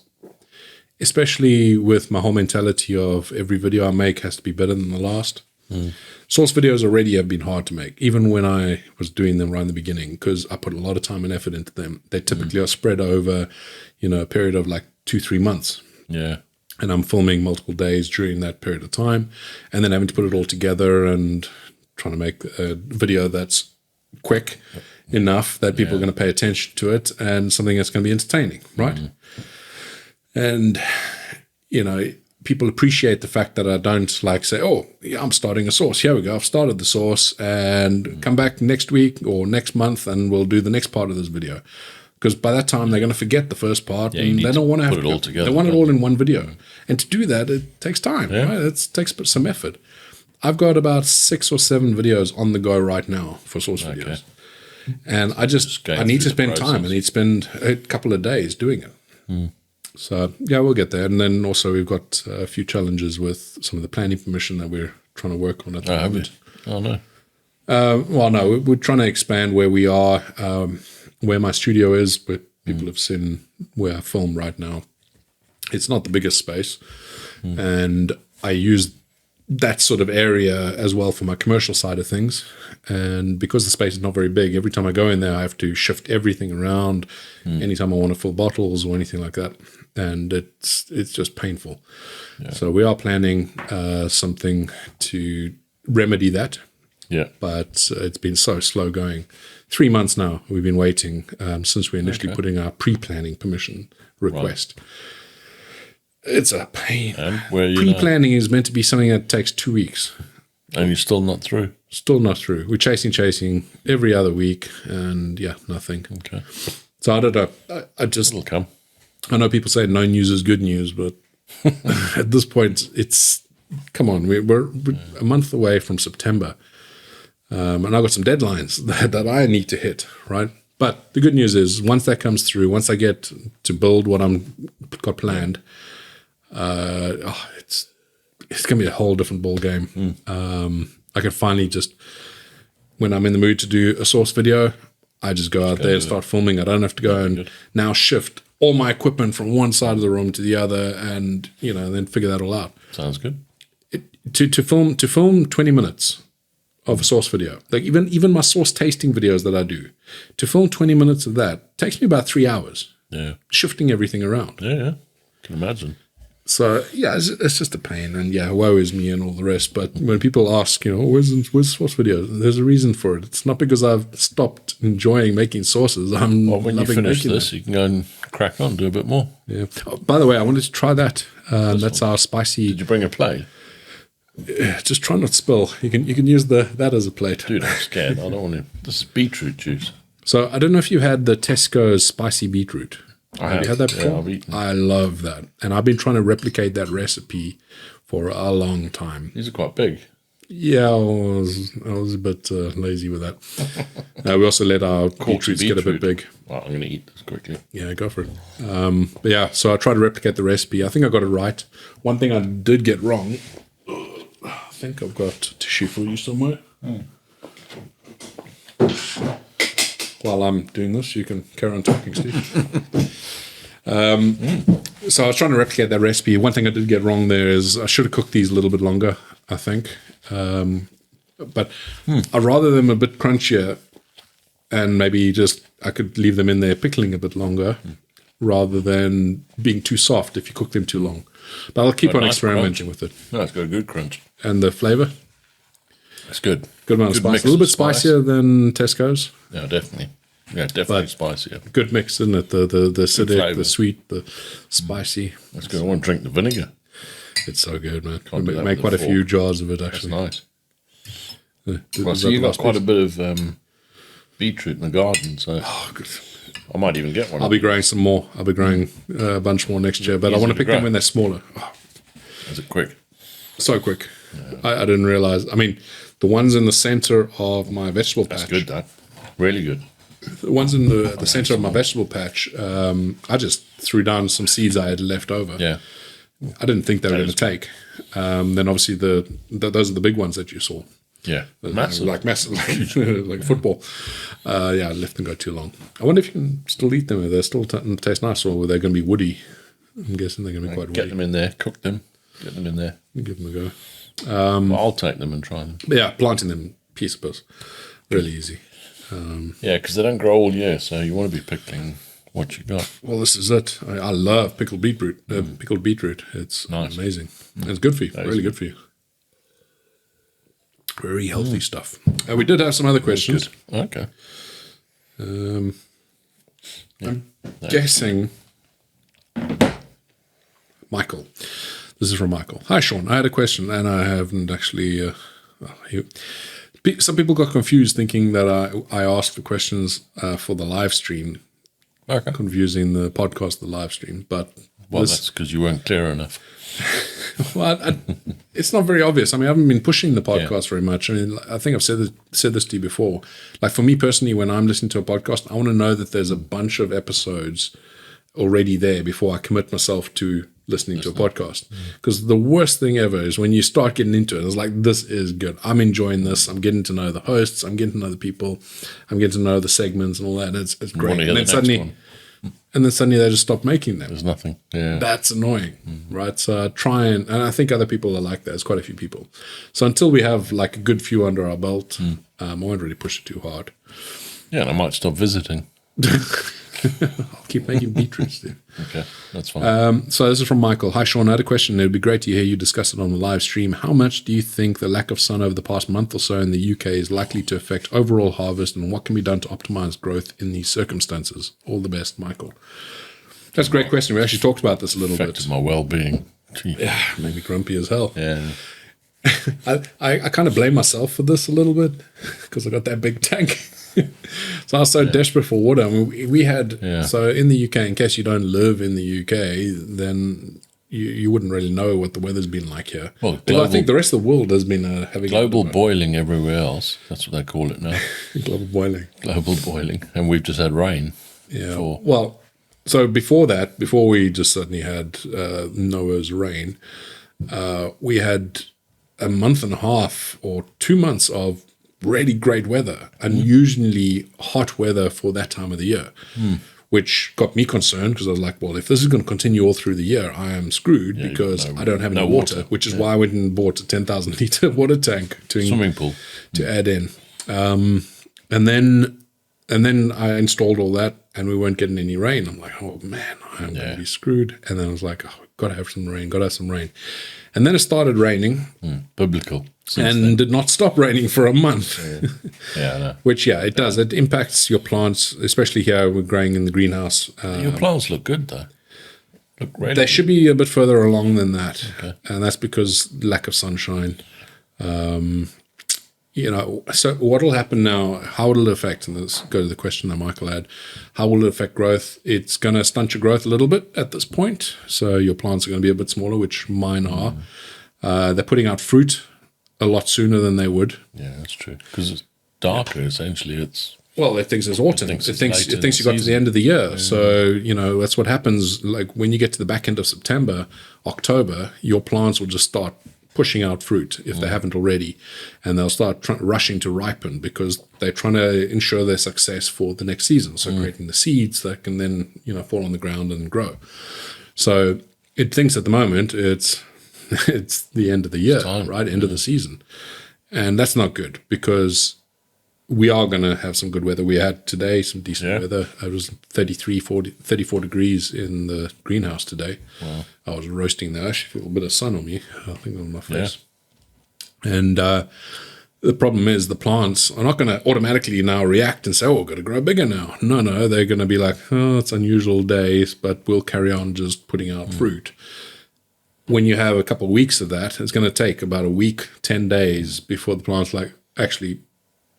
especially with my whole mentality of every video I make has to be better than the last. Sauce videos already have been hard to make, even when I was doing them right in the beginning, because I put a lot of time and effort into them. They typically are spread over, a period of like 2-3 months. Yeah. And I'm filming multiple days during that period of time, and then having to put it all together and trying to make a video that's quick enough that people are going to pay attention to it and something that's going to be entertaining, right? And, people appreciate the fact that I don't like say, oh, yeah, I'm starting a sauce. Here we go. I've started the sauce, and come back next week or next month and we'll do the next part of this video. Because by that time, they're going to forget the first part, and they don't want to have put it all together. They want it all in one video. And to do that, it takes time, right? It takes some effort. I've got about 6 or 7 videos on the go right now for sauce videos. And I need to spend time. I need to spend a couple of days doing it. So, we'll get there. And then also we've got a few challenges with some of the planning permission that we're trying to work on at the moment. Oh, no. Well, no, we're trying to expand where we are, where my studio is, where people have seen where I film right now. It's not the biggest space. And I use that sort of area as well for my commercial side of things. And because the space is not very big, every time I go in there, I have to shift everything around anytime I want to fill bottles or anything like that. And it's just painful. So we are planning something to remedy that. Yeah. But it's been so slow going. 3 months now we've been waiting since we initially put in our pre-planning permission request. Right. It's a pain. And where are you pre-planning is meant to be something that takes 2 weeks. And you're still not through? Still not through. We're chasing every other week, and nothing. Okay. So I don't know. I just... It'll come. I know people say no news is good news, but at this point, it's... Come on, we're a month away from September. And I've got some deadlines that I need to hit, right? But the good news is, once that comes through, once I get to build what I'm got planned, it's going to be a whole different ball game. I can finally just, when I'm in the mood to do a sauce video, I just go out there and start filming. I don't have to go and now shift all my equipment from one side of the room to the other, and then figure that all out. Sounds good. To film 20 minutes of a sauce video, like even my sauce tasting videos that I do, to film 20 minutes of that takes me about 3 hours. Yeah, shifting everything around. Yeah, can imagine. So it's just a pain, and woe is me and all the rest. But when people ask, where's sauce videos? There's a reason for it. It's not because I've stopped enjoying making sauces. When you finish this, you can go and crack on, do a bit more. Yeah. Oh, by the way, I wanted to try that. That's our spicy. Did you bring a plate? Just try not to spill. You can use that as a plate. Dude, I'm scared. I don't want to. This is beetroot juice. So I don't know if you had the Tesco's spicy beetroot. Have you had that before? Yeah, I've eaten it. I love that. And I've been trying to replicate that recipe for a long time. These are quite big. Yeah, I was a bit lazy with that. We also let our beetroots get a bit big. Well, I'm going to eat this quickly. Yeah, go for it. But so I tried to replicate the recipe. I think I got it right. One thing I did get wrong, think I've got tissue for you somewhere. While I'm doing this, you can carry on talking, Steve. So I was trying to replicate that recipe. One thing I did get wrong there is I should have cooked these a little bit longer, I think. But I'd rather them a bit crunchier, and maybe just I could leave them in there pickling a bit longer rather than being too soft if you cook them too long. But I'll keep on experimenting with it. No, it's got a good crunch. And the flavour? It's good. Good amount of spice. A little bit spicier than Tesco's. Yeah, definitely. Yeah, definitely spicier. Good mix, isn't it? The acidic, the sweet, the spicy. That's good. I want to drink the vinegar. It's so good, man. We make quite a few jars of it, actually. That's nice. Well, so you got quite a bit of beetroot in the garden, so good. I might even get one. I'll be growing some more. I'll be growing a bunch more next year, but I want to pick them when they're smaller. Oh. Is it quick? So quick. Yeah. I didn't realize. I mean, the ones in the center of my vegetable patch. That's good, that. Really good. The ones in the center of my vegetable patch, I just threw down some seeds I had left over. Yeah. I didn't think they were going to take. Then obviously those are the big ones that you saw. Yeah, massive. Like football. I left them go too long. I wonder if you can still eat them. If they're still taste nice, or they're going to be woody. I'm guessing they're going to be quite woody. Get them in there, cook them, get them in there. Give them a go. I'll take them and try them. Yeah, planting them piece of piece. Really easy. Yeah, because they don't grow all year, so you want to be pickling what you got. Well, this is it. I love pickled beetroot. Pickled beetroot. It's nice. Amazing. It's good for you. Really good for you. Very healthy stuff. We did have some other questions. Okay. I'm guessing Michael. This is from Michael. Hi, Sean. I had a question, and I haven't actually. Some people got confused thinking that I asked for questions for the live stream. Okay. Confusing the podcast, the live stream, but that's because you weren't clear enough. Well, it's not very obvious. I mean, I haven't been pushing the podcast very much. I mean, I think I've said this to you before. Like for me personally, when I'm listening to a podcast, I want to know that there's a bunch of episodes already there before I commit myself to listening to a podcast. Because the worst thing ever is when you start getting into it. It's like, this is good. I'm enjoying this. I'm getting to know the hosts. I'm getting to know the people. I'm getting to know the segments and all that. It's great. And then suddenly they just stop making them. There's nothing. Yeah. That's annoying, right? So I try and I think other people are like that. There's quite a few people. So until we have like a good few under our belt, I won't really push it too hard. Yeah, and I might stop visiting. I'll keep making beetroots, dude. Okay, that's fine. So this is from Michael. Hi, Sean. I had a question. It would be great to hear you discuss it on the live stream. How much do you think the lack of sun over the past month or so in the UK is likely to affect overall harvest, and what can be done to optimize growth in these circumstances? All the best, Michael. That's a great question. We actually talked about this a little bit. My well-being. Yeah, made me grumpy as hell. Yeah. I kind of blame myself for this a little bit because I got that big tank. So I was so desperate for water. I mean, we had so in the UK. In case you don't live in the UK, then you wouldn't really know what the weather's been like here. Well, I think the rest of the world has been having global boiling everywhere else. That's what they call it now. Global boiling. Global boiling, and we've just had rain. Yeah. Well, so before that, before we just suddenly had Noah's rain, we had a month and a half or 2 months of really great weather, unusually hot weather for that time of the year, which got me concerned because I was like, well, if this is going to continue all through the year, I am screwed because I don't have any water, which is why I went and bought a 10,000 litre water tank swimming pool to add in. And then I installed all that and we weren't getting any rain. I'm like, oh man, I'm going to be screwed. And then I was like, oh, got to have some rain, And then it started raining. Biblical. And did not stop raining for a month. Yeah, I know. Which, it does. It impacts your plants, especially here we're growing in the greenhouse. Your plants look good, though. Look really They should be a bit further along than that. Okay. And that's because lack of sunshine. So what will happen now, how will it affect, and let's go to the question that Michael had, how will it affect growth? It's going to stunt your growth a little bit at this point. So your plants are going to be a bit smaller, which mine are. They're putting out fruit a lot sooner than they would. Yeah, that's true. Because it's darker, essentially. Well, it thinks it's autumn. It thinks you got to the end of the year. Yeah. So, that's what happens. Like when you get to the back end of September, October, your plants will just start pushing out fruit if they haven't already, and they'll start rushing to ripen because they're trying to ensure their success for the next season. So creating the seeds that can then fall on the ground and grow. So it thinks at the moment it's the end of the year, right? End of the season, and that's not good because we are going to have some good weather. We had today some decent weather. It was 34 degrees in the greenhouse today. Wow. I was roasting there. I actually feel a bit of sun on me, I think, on my face. Yeah. And the problem is the plants are not going to automatically now react and say, oh, we've got to grow bigger now. No, they're going to be like, oh, it's unusual days, but we'll carry on just putting out fruit. When you have a couple of weeks of that, it's going to take about a week, 10 days before the plant's like, actually,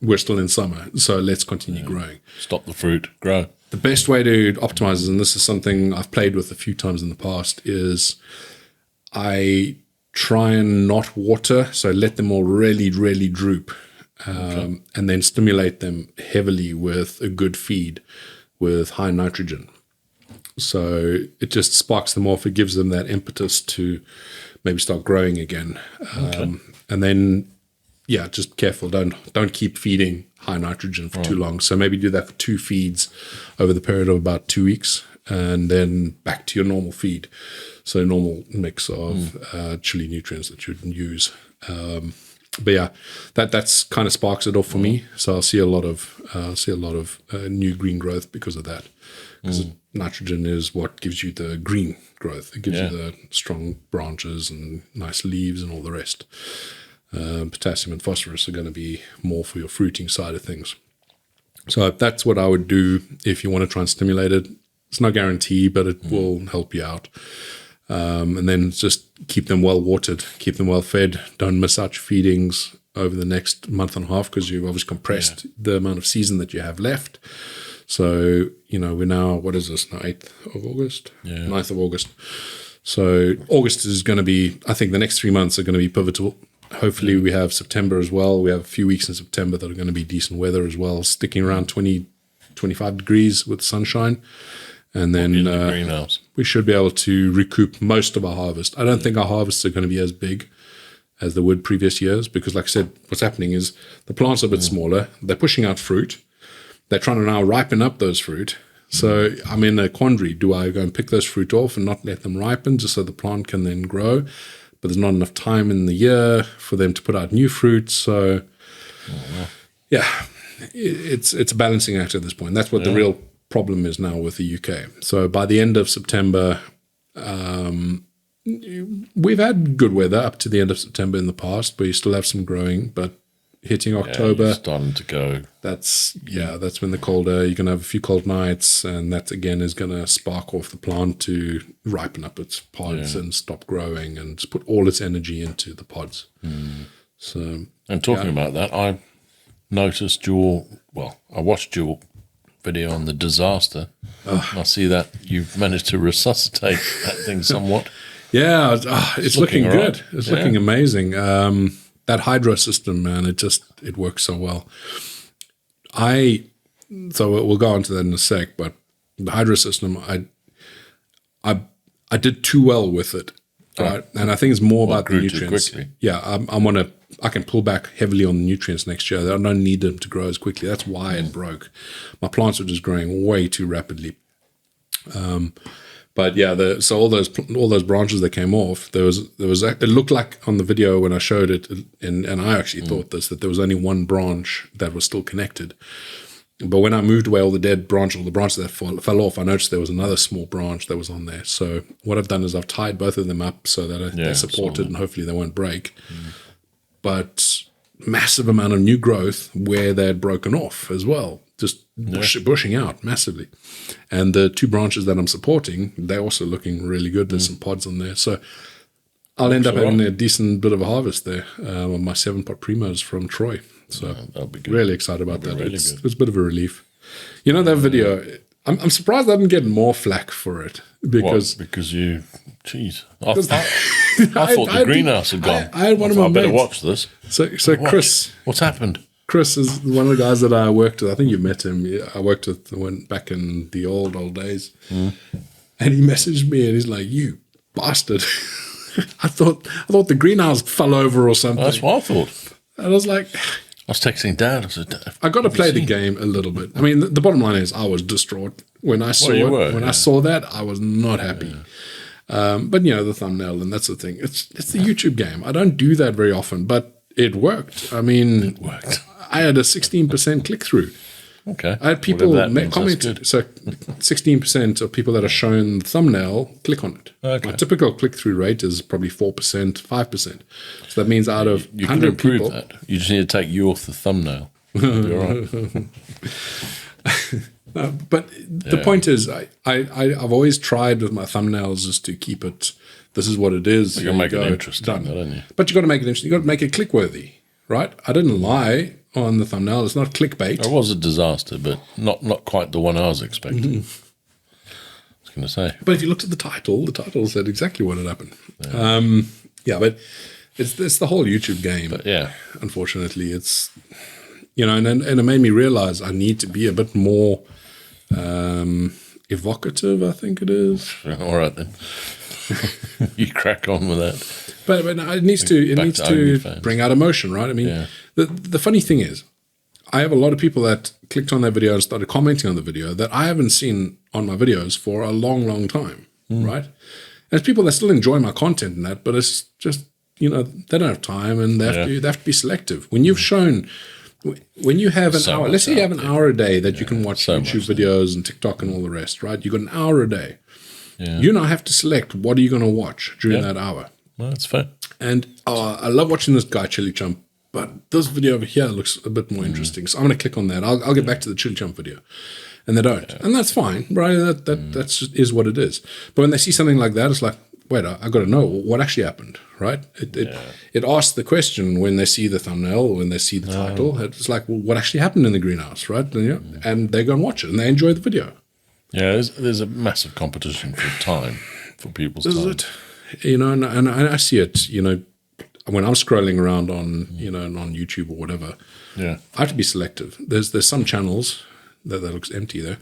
we're still in summer, so let's continue growing. Stop the fruit, grow. The best way to optimize this, and this is something I've played with a few times in the past, is I try and not water, so let them all really, really droop, and then stimulate them heavily with a good feed with high nitrogen. So it just sparks them off. It gives them that impetus to maybe start growing again. And then, just careful. Don't keep feeding high nitrogen for too long. So maybe do that for 2 feeds over the period of about 2 weeks, and then back to your normal feed. So a normal mix of chili nutrients that you would use. But that's kind of sparks it off for me. So I'll see a lot of new green growth because of that. Because nitrogen is what gives you the green growth. It gives you the strong branches and nice leaves and all the rest. Potassium and phosphorus are going to be more for your fruiting side of things. So that's what I would do if you want to try and stimulate it. It's no guarantee, but it will help you out. And then just keep them well watered, keep them well fed. Don't miss out your feedings over the next month and a half because you've obviously compressed the amount of season that you have left. So, we're now, what is this, now 8th of August? 9th of August. So August is going to be, I think the next 3 months are going to be pivotal. Hopefully we have September as well. We have a few weeks in September that are going to be decent weather as well, sticking around 20, 25 degrees with sunshine. And then we should be able to recoup most of our harvest. I don't think our harvests are going to be as big as they would previous years because, like I said, what's happening is the plants are a bit smaller. They're pushing out fruit. They're trying to now ripen up those fruit. So I'm in a quandary. Do I go and pick those fruit off and not let them ripen just so the plant can then grow? But there's not enough time in the year for them to put out new fruit. So, it's a balancing act at this point. That's what the real problem is now with the UK. So by the end of September, we've had good weather up to the end of September in the past, but you still have some growing. But hitting October, starting to go. That's when the colder, you're going to have a few cold nights, and that again is going to spark off the plant to ripen up its pods and stop growing and just put all its energy into the pods. So, and talking about that, I noticed I watched your video on the disaster. I see that you've managed to resuscitate that thing somewhat. It's looking good. Right. It's looking amazing. That hydro system, man, it works so well. So we'll go on to that in a sec, but the hydro system, I did too well with it, right? And I think it's more about the nutrients. I can pull back heavily on the nutrients next year. I don't need them to grow as quickly. That's why it broke. My plants were just growing way too rapidly. But so all those branches that came off, there was it looked like on the video when I showed it, and I actually thought that there was only one branch that was still connected. But when I moved away all the branches that fell off, I noticed there was another small branch that was on there. So what I've done is I've tied both of them up so that they're supported and hopefully they won't break. But massive amount of new growth where they had broken off as well. Just bushing out massively. And the 2 branches that I'm supporting, they're also looking really good. There's some pods on there. So I'll end up having a decent bit of a harvest there on my 7-pot primos from Troy. So that'll be good. Really excited about that. Really it's a bit of a relief. That video, I'm surprised I didn't get more flack for it. Because you, geez. I thought the greenhouse had gone. I had one of my mates. I better watch this. So Chris. What's happened? Chris is one of the guys that I worked with. I think you met him. I worked with went back in the old days. And he messaged me and he's like, "You bastard." I thought the greenhouse fell over or something. That's what I thought. And I was like, I was texting Dad. I said, Dad, I got to play the game a little bit. I mean, the bottom line is I was distraught when I saw I saw that. I was not happy. But the thumbnail, and that's the thing. It's the YouTube game. I don't do that very often, but it worked. I mean, it worked. I had a 16% click through. Okay. I had people comment. So 16% of people that are shown the thumbnail click on it. Okay. My typical click-through rate is probably 4%, 5%. So that means out of you 100 can improve people, that. You just need to take you off the thumbnail. You'll be all right. but the point is, I've always tried with my thumbnails is to keep it. This is what it is. You got to make it interesting, don't you? But you got to make it interesting. You got to make it click-worthy, right? I didn't lie on the thumbnail. It's not clickbait. It was a disaster, but not quite the one I was expecting. I was going to say. But if you looked at the title said exactly what had happened. But it's the whole YouTube game. But yeah. Unfortunately, it's, and it made me realize I need to be a bit more evocative, I think it is. All right, then. You crack on with that. But it needs to bring out emotion, right? I mean, the funny thing is, I have a lot of people that clicked on that video and started commenting on the video that I haven't seen on my videos for a long, long time, right? And it's people that still enjoy my content and that, but it's just, they don't have time and they have to be selective. When you've shown, when you have an hour, let's say you have an hour a day that you can watch YouTube videos and TikTok and all the rest, right? You've got an hour a day. Yeah. You now have to select what are you going to watch during that hour. Well, that's fair. And I love watching this guy, ChilliChump, but this video over here looks a bit more interesting. So I'm going to click on that. I'll get back to the ChilliChump video. And they don't. And that's fine, right? That's just is what it is. But when they see something like that, it's like, wait, I got to know what actually happened, right? It asks the question when they see the thumbnail, when they see the title. It's like, well, what actually happened in the greenhouse, right? And they go and watch it and they enjoy the video. Yeah, there's a massive competition for time, for people's time. Is it? And I see it, when I'm scrolling around on, on YouTube or whatever. Yeah. I have to be selective. There's some channels that looks empty there.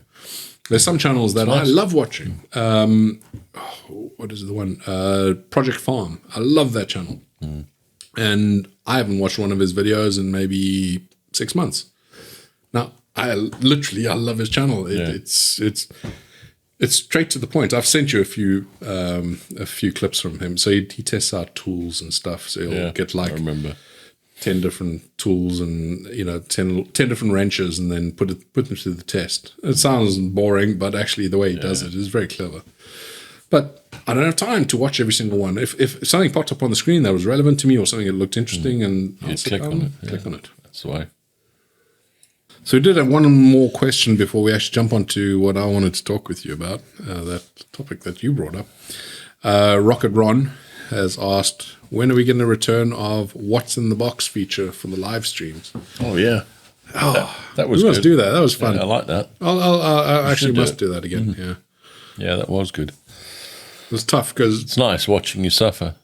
There's some channels that I love watching. What is the one? Project Farm. I love that channel. And I haven't watched one of his videos in maybe 6 months. Now, I love his channel. It's straight to the point. I've sent you a few clips from him. So he tests out tools and stuff. So he'll get I remember 10 different tools and 10 different wrenches and then put them through the test. It sounds boring, but actually the way he does it is very clever. But I don't have time to watch every single one. If something popped up on the screen that was relevant to me or something that looked interesting, and I'll click on it. That's the way. So we did have one more question before we actually jump onto what I wanted to talk with you about, that topic that you brought up. Rocket Ron has asked, when are we getting a return of What's in the Box feature for the live streams? Oh, yeah. That was good. We must good. do that. That was fun. Yeah, I like that. I actually must do that again, yeah. Yeah, that was good. It was tough because... It's nice watching you suffer.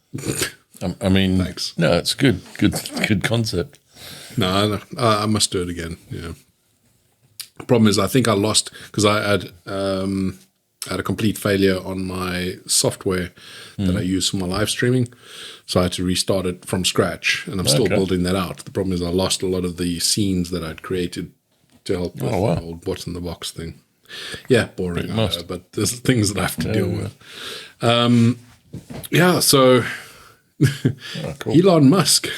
I mean... Thanks. No, it's good concept. No, I must do it again, yeah. The problem is I think I lost because I had a complete failure on my software that I use for my live streaming. So I had to restart it from scratch, and I'm still building that out. The problem is I lost a lot of the scenes that I'd created to help with the old What's in the Box thing. Yeah, boring, I know, but there's things that I have to deal with. So Elon Musk.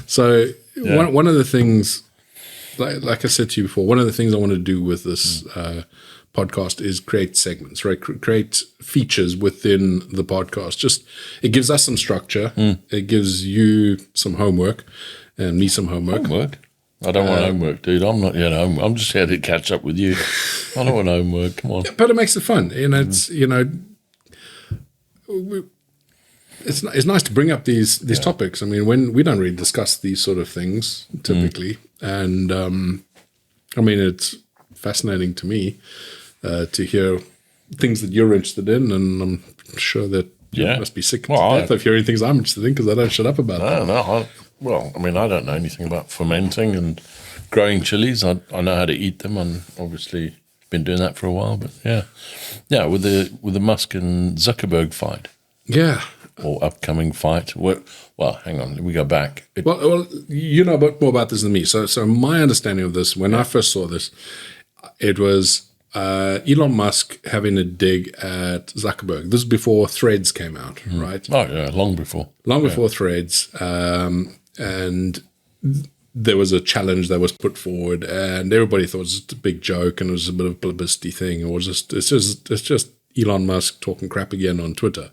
So one of the things... Like I said to you before, one of the things I want to do with this podcast is create segments, right? Create features within the podcast. It gives us some structure. It gives you some homework and me some homework. I don't want homework, dude. I'm not yet home. I'm just here to catch up with you. I don't want homework. Come on. But it makes it fun. It's it's nice to bring up these topics. I mean, when we don't really discuss these sort of things typically, and I mean, it's fascinating to me to hear things that you're interested in, and I'm sure that you must be sick to death of hearing things I'm interested in because I don't shut up about them. I mean, I don't know anything about fermenting and growing chilies. I know how to eat them, and obviously been doing that for a while. But with the Musk and Zuckerberg fight. Yeah. or upcoming fight. Well, hang on, let me go back. Well, you know more about this than me. So my understanding of this, when I first saw this, it was Elon Musk having a dig at Zuckerberg. This is before Threads came out, right? Oh, yeah, long before. Long before Threads. And there was a challenge that was put forward, and everybody thought it was just a big joke and it was a bit of a publicity thing. It's just Elon Musk talking crap again on Twitter.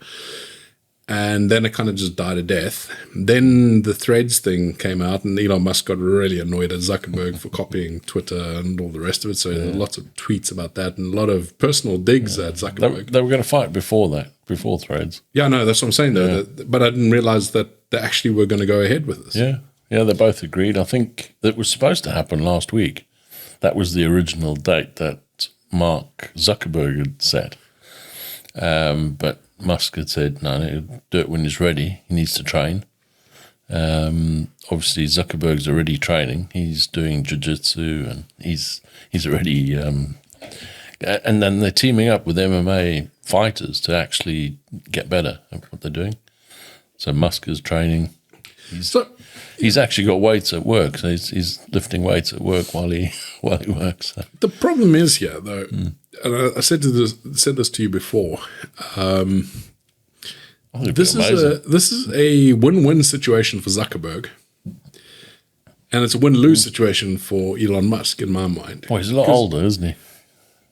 And then it kind of just died a death. Then the Threads thing came out, and Elon Musk got really annoyed at Zuckerberg for copying Twitter and all the rest of it. So there were lots of tweets about that and a lot of personal digs at Zuckerberg. They were going to fight before Threads. Yeah, no, that's what I'm saying, though. But I didn't realize that they actually were going to go ahead with this. Yeah, they both agreed. I think that was supposed to happen last week. That was the original date that Mark Zuckerberg had set. But Musk had said, no, he'll do it when he's ready. He needs to train. Obviously, Zuckerberg's already training. He's doing jiu-jitsu and he's already... and then they're teaming up with MMA fighters to actually get better at what they're doing. So Musk is training. He's actually got weights at work. So he's lifting weights at work while he works. So. The problem is here, though, and I said this to you before. This is a win-win situation for Zuckerberg, and it's a win-lose situation for Elon Musk in my mind. Well, he's a lot older, isn't he?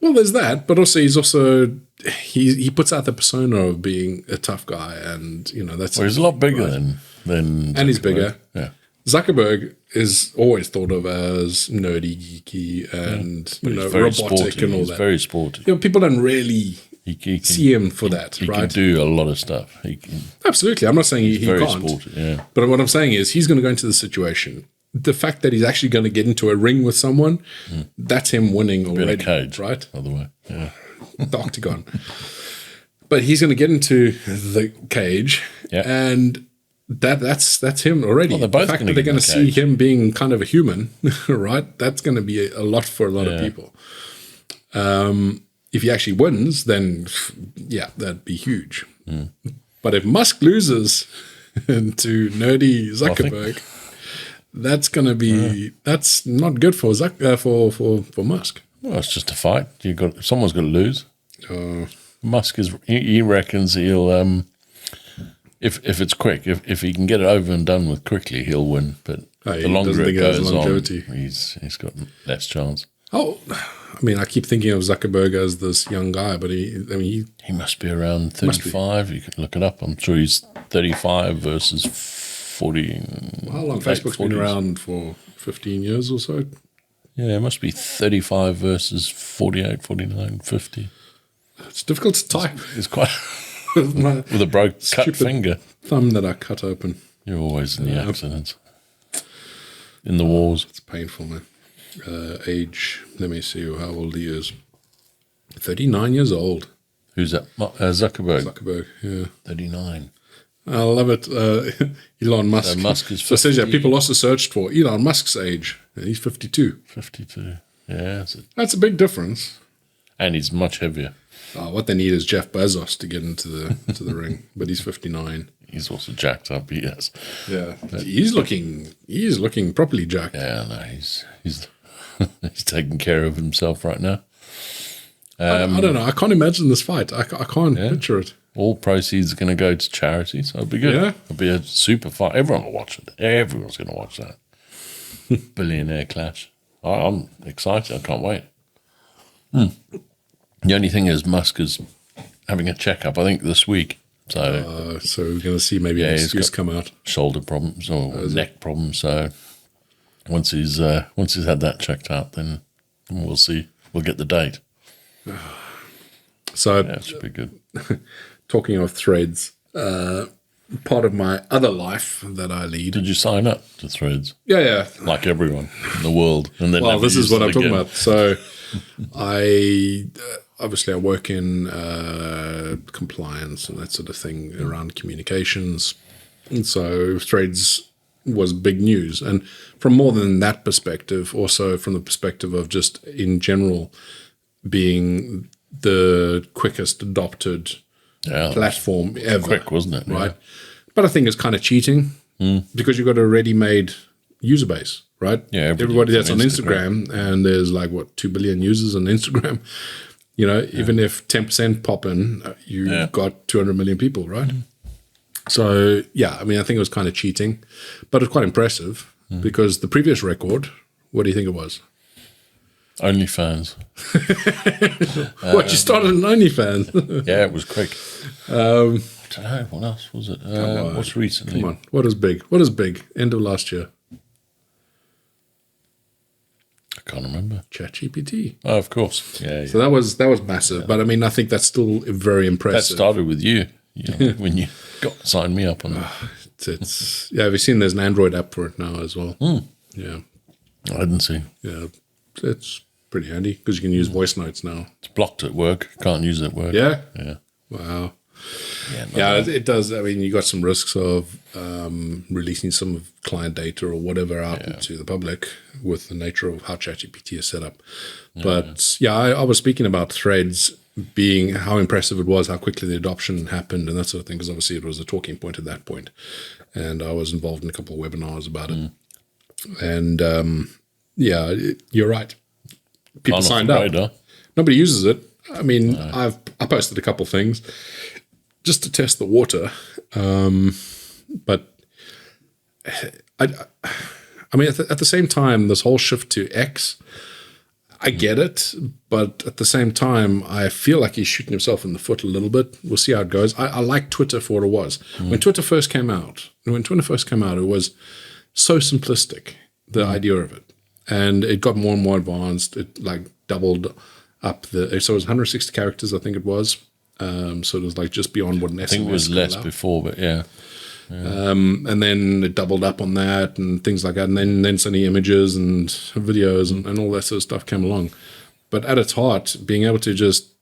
Well, there's that, but also he puts out the persona of being a tough guy, and that's. Well, he's a lot bigger than and he's bigger. Yeah. Zuckerberg is always thought of as nerdy, geeky, and robotic sporty. and all He's that. Very sporty. People don't really He see him for that, he right? can do a lot of stuff. Absolutely. I'm not saying he very can't. sporty, yeah. But what I'm saying is he's going to go into the situation. The fact that he's actually going to get into a ring with someone, that's him winning already. In a cage, right? By the way, yeah. The octagon. But he's going to get into the cage, and that's him already. Well, they're both the fact gonna that they're get in going to the see cage. him being kind of a human, right? That's going to be a lot for a lot of people. If he actually wins, then that'd be huge. But if Musk loses to nerdy Zuckerberg, that's going to be that's not good for for Musk. Well, it's just a fight. Someone's got to lose. Musk he reckons he'll if it's quick, if he can get it over and done with quickly, he'll win. But the longer it goes on, he's got less chance. Oh, I mean, I keep thinking of Zuckerberg as this young guy, but he must be around 35. You can look it up. I'm sure he's 35 versus 40. How long? Facebook's been around for 15 years or so. Yeah, it must be 35 versus 48, 49, 50. It's difficult to type. It's quite with a cut finger. Thumb that I cut open. You're always in the accidents. In the wars. It's painful, man. Age, let me see how old he is. 39 years old. Who's that? Zuckerberg. Zuckerberg, yeah. 39. I love it. Elon Musk. So Musk is 50. So it says, people also searched for Elon Musk's age. And he's 52. 52. Yeah. That's a big difference. And he's much heavier. What they need is Jeff Bezos to get into the ring. But he's 59. He's also jacked up, yes. Yeah. He's looking properly jacked. Yeah, no, he's he's taking care of himself right now. I don't know. I can't imagine this fight. I can't picture it. All proceeds are going to go to charity, so it'll be good. Yeah. It'll be a super fight. Everyone will watch it. Everyone's going to watch that. Billionaire clash. I'm excited. I can't wait. The only thing is Musk is having a checkup, I think, this week. So we're going to see maybe an excuse come out. Shoulder problems or neck problems. So once he's had that checked out, then we'll see. We'll get the date. So that should be good. Talking of Threads, part of my other life that I lead. Did you sign up to Threads? Yeah. Like everyone in the world. And then this is what I'm talking about. So I work in compliance and that sort of thing around communications. And so Threads was big news. And from more than that perspective, also from the perspective of just in general being the quickest adopted platform ever. Quick, wasn't it? Right. But I think it's kind of cheating because you've got a ready-made user base, right? Yeah, everybody that's on Instagram, and there's like, 2 billion users on Instagram. Even if 10% pop in, you've got 200 million people, right? So, I mean, I think it was kind of cheating, but it's quite impressive because the previous record, what do you think it was? OnlyFans. You started an OnlyFans? Yeah, it was quick. I don't know, what else was it? What's recently? Come on, what is big? End of last year. I can't remember. ChatGPT. Oh, of course. Yeah. So that was massive, but I mean, I think that's still very That impressive. started with you when you signed me up on that. It's have you seen there's an Android app for it now as well? Yeah, I didn't see. yeah, it's pretty handy because you can use voice notes now. It's blocked at work. Can't use it at work. Yeah, Yeah. wow. Yeah. Yeah, it does. I mean, you got some risks of releasing some of client data or whatever out into the public with the nature of how ChatGPT is set up. But I was speaking about threads being how impressive it was, how quickly the adoption happened, and that sort of thing, because obviously it was a talking point at that point. And I was involved in a couple of webinars about it. And you're right. People signed up. Radar. Nobody uses it. I mean, I posted a couple things just to test the water, but I mean, at the same time, this whole shift to X, I get it, but at the same time, I feel like he's shooting himself in the foot a little bit. We'll see how it goes. I like Twitter for what it was. When Twitter first came out, it was so simplistic, the idea of it, and it got more and more advanced. It like doubled up so it was 160 characters, I think it was. So it was like just beyond what an SMS. I think it was less before, but yeah. And then it doubled up on that and things like that. And then suddenly images and videos and all that sort of stuff came along. But at its heart, being able to just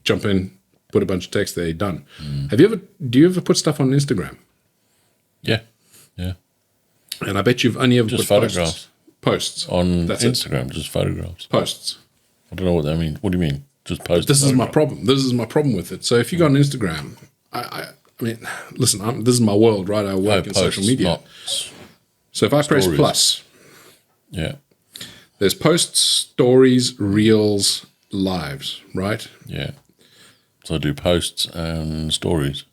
jump in, put a bunch of text there, done. Do you ever put stuff on Instagram? Yeah. Yeah. And I bet you've only ever Just put photographs. Posts. On That's Instagram, just photographs. Posts. I don't know what that means. What do you mean? Just post. This is my problem. This is my problem with it. So if you go on Instagram, I mean, listen, this is my world, right? I work in social media. So if I press plus, there's posts, stories, reels, lives, right? Yeah. So I do posts and stories.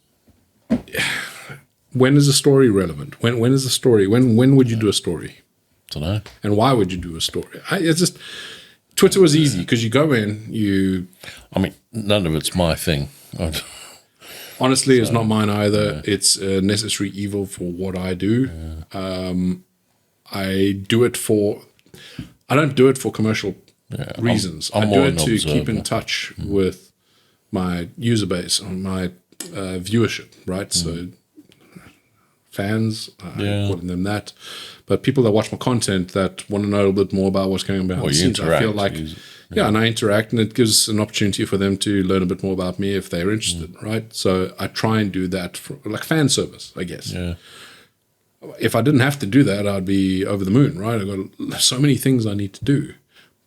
When is a story relevant? When is a story? When would you do a story? Don't know. And why would you do a story? It's just Twitter was easy because you go in, I mean, none of it's my thing. Honestly, it's not mine either. It's a necessary evil for what I do. I do it for. I don't do it for commercial reasons. I do it to keep in touch with my user base, on my viewership, right? So fans, I'm calling them that. But people that watch my content that want to know a little bit more about what's going on behind the scenes, I feel like, and I interact, and it gives an opportunity for them to learn a bit more about me if they're interested, right? So I try and do that for like fan service, I guess. Yeah. If I didn't have to do that, I'd be over the moon, right? I've got so many things I need to do.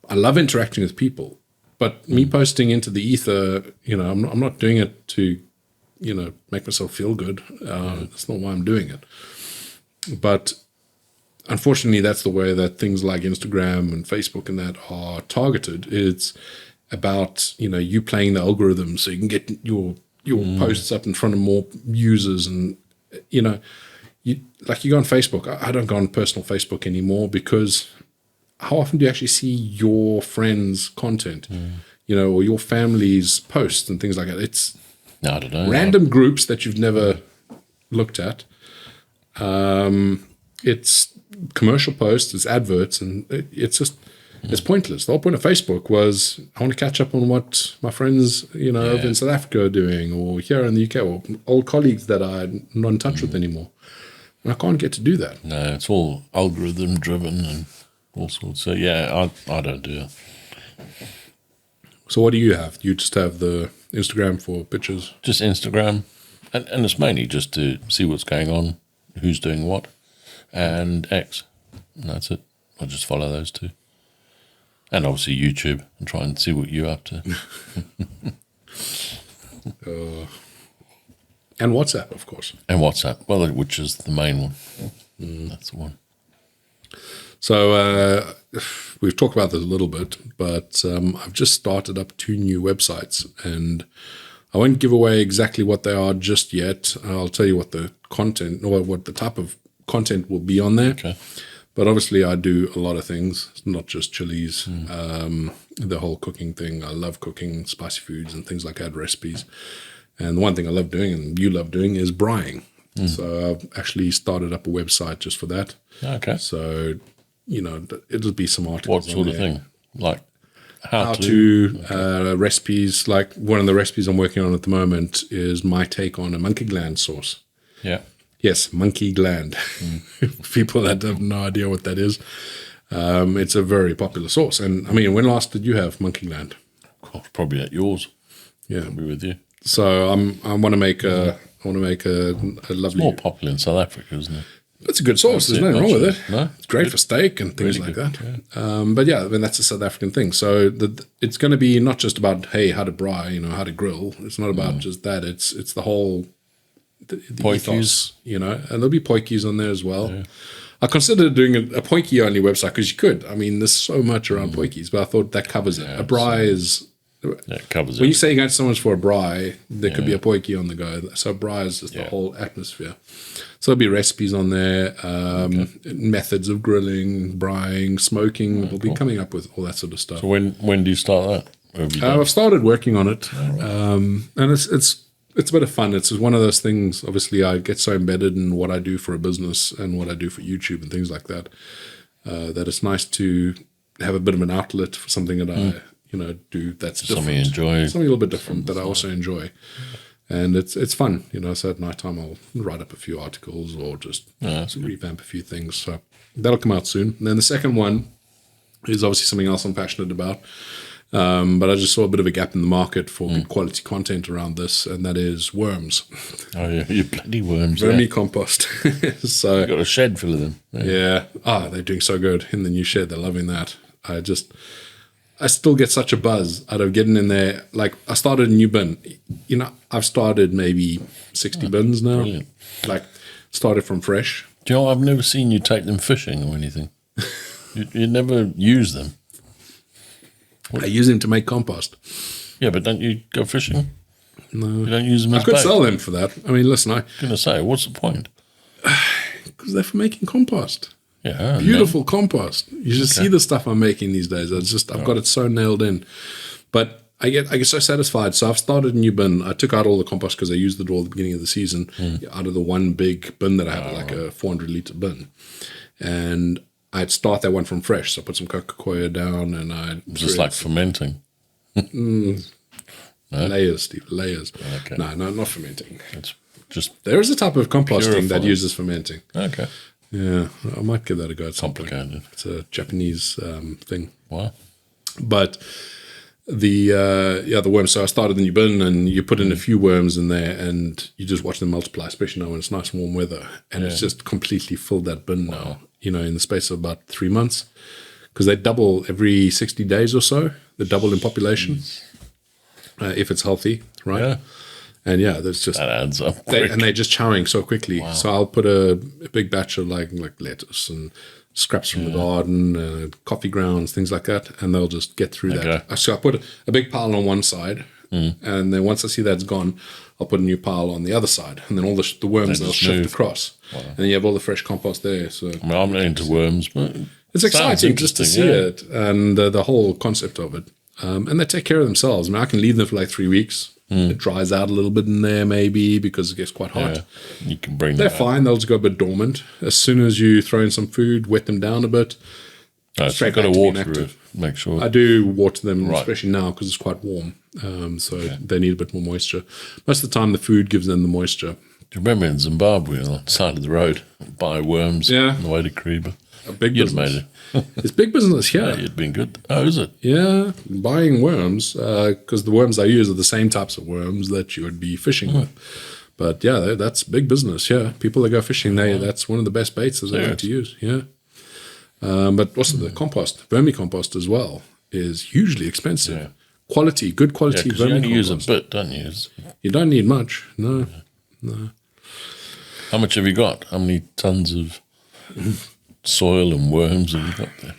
I love interacting with people, but me posting into the ether, I'm not doing it to, make myself feel good. That's not why I'm doing it. But unfortunately, that's the way that things like Instagram and Facebook and that are targeted. It's about, you playing the algorithm so you can get your posts up in front of more users. And, you go on Facebook. I don't go on personal Facebook anymore because how often do you actually see your friends' content, or your family's posts and things like that? It's I don't know. Random groups that you've never looked at. It's commercial posts, it's adverts, and it's just it's pointless. The whole point of Facebook was I want to catch up on what my friends, over in South Africa are doing, or here in the UK, or old colleagues that I'm not in touch with anymore. And I can't get to do that. No, it's all algorithm driven and all sorts. So I don't do it. So what do you have? You just have the Instagram for pictures? Just Instagram, and it's mainly just to see what's going on, who's doing what, and X. And that's it. I just follow those two. And obviously YouTube and try and see what you're up to. And WhatsApp, of course. And WhatsApp, well, which is the main one. That's the one. So we've talked about this a little bit, but I've just started up 2 new websites, and I won't give away exactly what they are just yet. I'll tell you what the content or what the type of content will be on there. Okay. But obviously I do a lot of things, not just chilies, the whole cooking thing. I love cooking spicy foods and things like that, recipes. And the one thing I love doing, and you love doing, is braaiing. So I've actually started up a website just for that. Okay. So, it'll be some articles. What sort of thing? Like How to recipes. Like one of the recipes I'm working on at the moment is my take on a monkey gland sauce. Yeah. Yes, monkey gland. People that have no idea what that is. It's a very popular sauce. And I mean, when last did you have monkey gland? Probably at yours. Yeah. I'll be with you. So I want to make a lovely. It's more popular in South Africa, isn't it? It's a good sauce. There's nothing wrong with it. No, it's great for steak and things really like good, that. yeah. But yeah, I mean, that's a South African thing. So it's going to be not just about how to braai, how to grill. It's not about just that. It's the whole the ethos, and there'll be potjies on there as well. Yeah. I considered doing a potjie only website because you could. I mean, there's so much around potjies, but I thought that covers it. A braai is. Yeah, it covers it. When you say you're going to someone's for a braai, there could be a potjie on the go. So braai is just the whole atmosphere. So there'll be recipes on there, methods of grilling, braaiing, smoking. We'll be coming up with all that sort of stuff. So when do you start that? I've started working on it, and it's a bit of fun. It's one of those things. Obviously, I get so embedded in what I do for a business and what I do for YouTube and things like that, that it's nice to have a bit of an outlet for something that I do that's different. Something you enjoy. Something a little bit different that I also enjoy. And it's fun, so at night time I'll write up a few articles or just revamp a few things. So that'll come out soon. And then the second one is obviously something else I'm passionate about. But I just saw a bit of a gap in the market for good quality content around this, and that is worms. Oh, yeah, you bloody worms. Vermicompost. So You've got a shed full of them. yeah. They're doing so good in the new shed. They're loving that. I still get such a buzz out of getting in there. Like, I started a new bin. I've started maybe 60 bins now. Brilliant. Like, started from fresh. Do you know, I've never seen you take them fishing or anything. you never use them. I use them to make compost. Yeah, but don't you go fishing? No. You don't use them as I could bait? sell them for that. I mean, listen, I'm going to say, what's the point? because they're for making compost. Yeah. Beautiful compost. You should see the stuff I'm making these days. I've got it so nailed in. But I get so satisfied. So I've started a new bin. I took out all the compost because I used it all at the beginning of the season out of the one big bin that I have, like a 400-litre bin. And I'd start that one from fresh. So I put some Coca-Cola down and I... Just like fermenting. No? Layers, Steve, layers. Okay. No, not fermenting. It's just... There is a type of composting that Purified. uses fermenting. Okay. Yeah, I might give that a go at some point. Complicated. It's a Japanese thing. Wow. But the worms. So I started the new bin, and you put in a few worms in there, and you just watch them multiply, especially now when it's nice warm weather. And it's just completely filled that bin now, in the space of about 3 months. Because they double every 60 days or so. They double in population if it's healthy, right? Yeah. And there's just... That adds up. and they're just chowing so quickly. Wow. So I'll put a big batch of like lettuce and scraps from the garden, coffee grounds, things like that, and they'll just get through that. So I put a big pile on one side, and then once I see that's gone, I'll put a new pile on the other side, and then all the worms they'll shift across, and then you have all the fresh compost there. So I mean, I'm not into worms, but it's exciting just to see it and the whole concept of it. And they take care of themselves. I mean, I can leave them for like 3 weeks. It dries out a little bit in there, maybe, because it gets quite hot. Yeah. You can bring They're that fine. They'll just go a bit dormant. As soon as you throw in some food, wet them down a bit. Straight got to water it. Make sure. I do water them, especially now because it's quite warm. So they need a bit more moisture. Most of the time, the food gives them the moisture. Do you remember in Zimbabwe, on the side of the road, buy worms on the way to Kariba? A big You'd business. made it. It's big business here. Yeah, you'd been good. Oh, is it? Yeah, buying worms, because the worms I use are the same types of worms that you would be fishing with. But that's big business. Yeah, people that go fishing, that's one of the best baits that they like to use. Yeah, but also the compost, vermicompost as well, is hugely expensive. Yeah. Good quality vermicompost. You only use a bit, don't you? You don't need much. No, No. How much have you got? How many tons of soil and worms have you got there?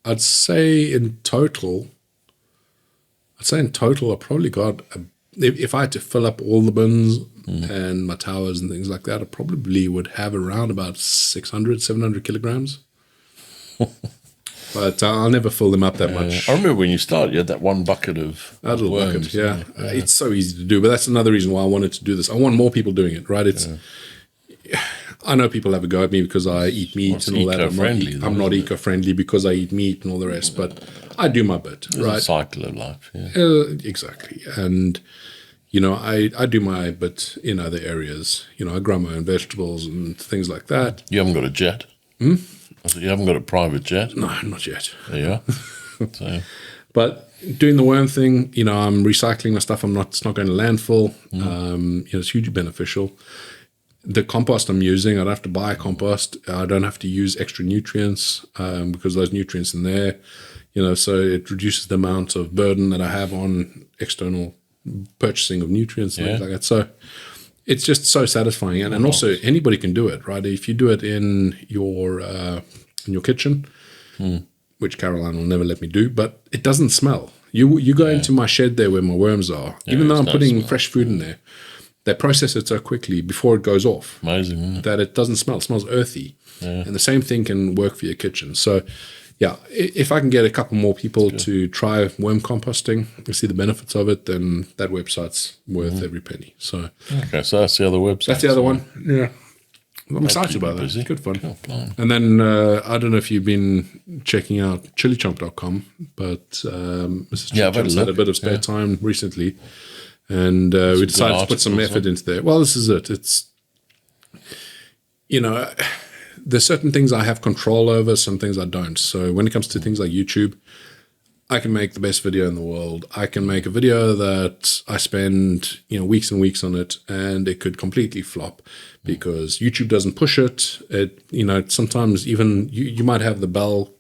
I'd say in total, I probably got, if I had to fill up all the bins and my towers and things like that, I probably would have around about 600, 700 kilograms. But I'll never fill them up that much. I remember when you started, you had that one bucket of That little worms. bucket, yeah. It's so easy to do, but that's another reason why I wanted to do this. I want more people doing it, right? I know people have a go at me because I eat meat and all that. I'm not eco-friendly because I eat meat and all the rest, but I do my bit, right? It's a cycle of life, yeah. Exactly. And, I do my bit in other areas. I grow my own vegetables and things like that. You haven't got a jet? I said, you haven't got a private jet? No, not yet. There you are. So, but doing the worm thing, I'm recycling my stuff. It's not going to landfill. It's hugely beneficial. The compost I'm using, I don't have to buy compost. I don't have to use extra nutrients because those nutrients in there, so it reduces the amount of burden that I have on external purchasing of nutrients and things like that. So it's just so satisfying. And also anybody can do it, right? If you do it in your kitchen, which Caroline will never let me do, but it doesn't smell. You go into my shed there where my worms are, even though I'm putting fresh food in there. They process it so quickly before it goes off. Amazing, isn't it? That it doesn't smell. It smells earthy. Yeah. And the same thing can work for your kitchen. So, if I can get a couple more people to try worm composting and see the benefits of it, then that website's worth every penny. So, okay, so that's the other website. That's the other one. Yeah. I'm excited about that. It's good fun. And then I don't know if you've been checking out ChilliChump.com, but Mrs. ChilliChump's had a bit of spare time recently. And we decided to put some effort into there. Well, this is it. It's, there's certain things I have control over, some things I don't. So when it comes to things like YouTube, I can make the best video in the world. I can make a video that I spend, weeks and weeks on it, and it could completely flop because YouTube doesn't push it. Sometimes even you might have the bell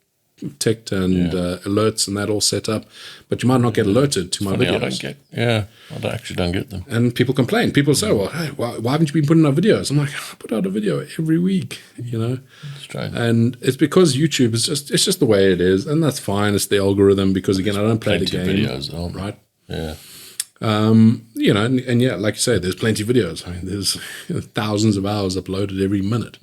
ticked and alerts and that all set up, but you might not get alerted to my videos. I actually don't get them. And people complain. People say, well, hey, why haven't you been putting out videos? I'm like, I put out a video every week, Strange. And it's because YouTube is just the way it is, and that's fine. It's the algorithm because, again, I don't play the game. Videos, right? Yeah. And like you say, there's plenty of videos. I mean, there's thousands of hours uploaded every minute.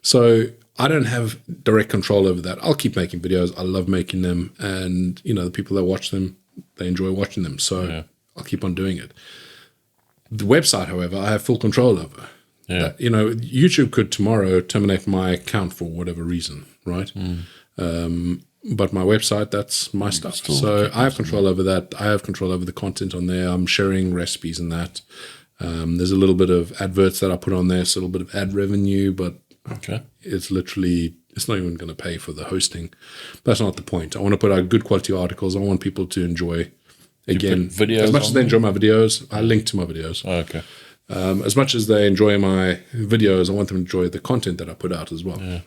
So I don't have direct control over that. I'll keep making videos. I love making them. And, the people that watch them, they enjoy watching them. So I'll keep on doing it. The website, however, I have full control over. Yeah. YouTube could tomorrow terminate my account for whatever reason, right? But my website, that's my stuff. So I have control over that. I have control over the content on there. I'm sharing recipes and that. There's a little bit of adverts that I put on there. So a little bit of ad revenue, but it's not even going to pay for the hosting. That's not the point. I want to put out good quality articles. I want people to enjoy, again, videos as much as they enjoy my videos, I link to my videos. Oh, okay. As much as they enjoy my videos, I want them to enjoy the content that I put out as well. Yeah.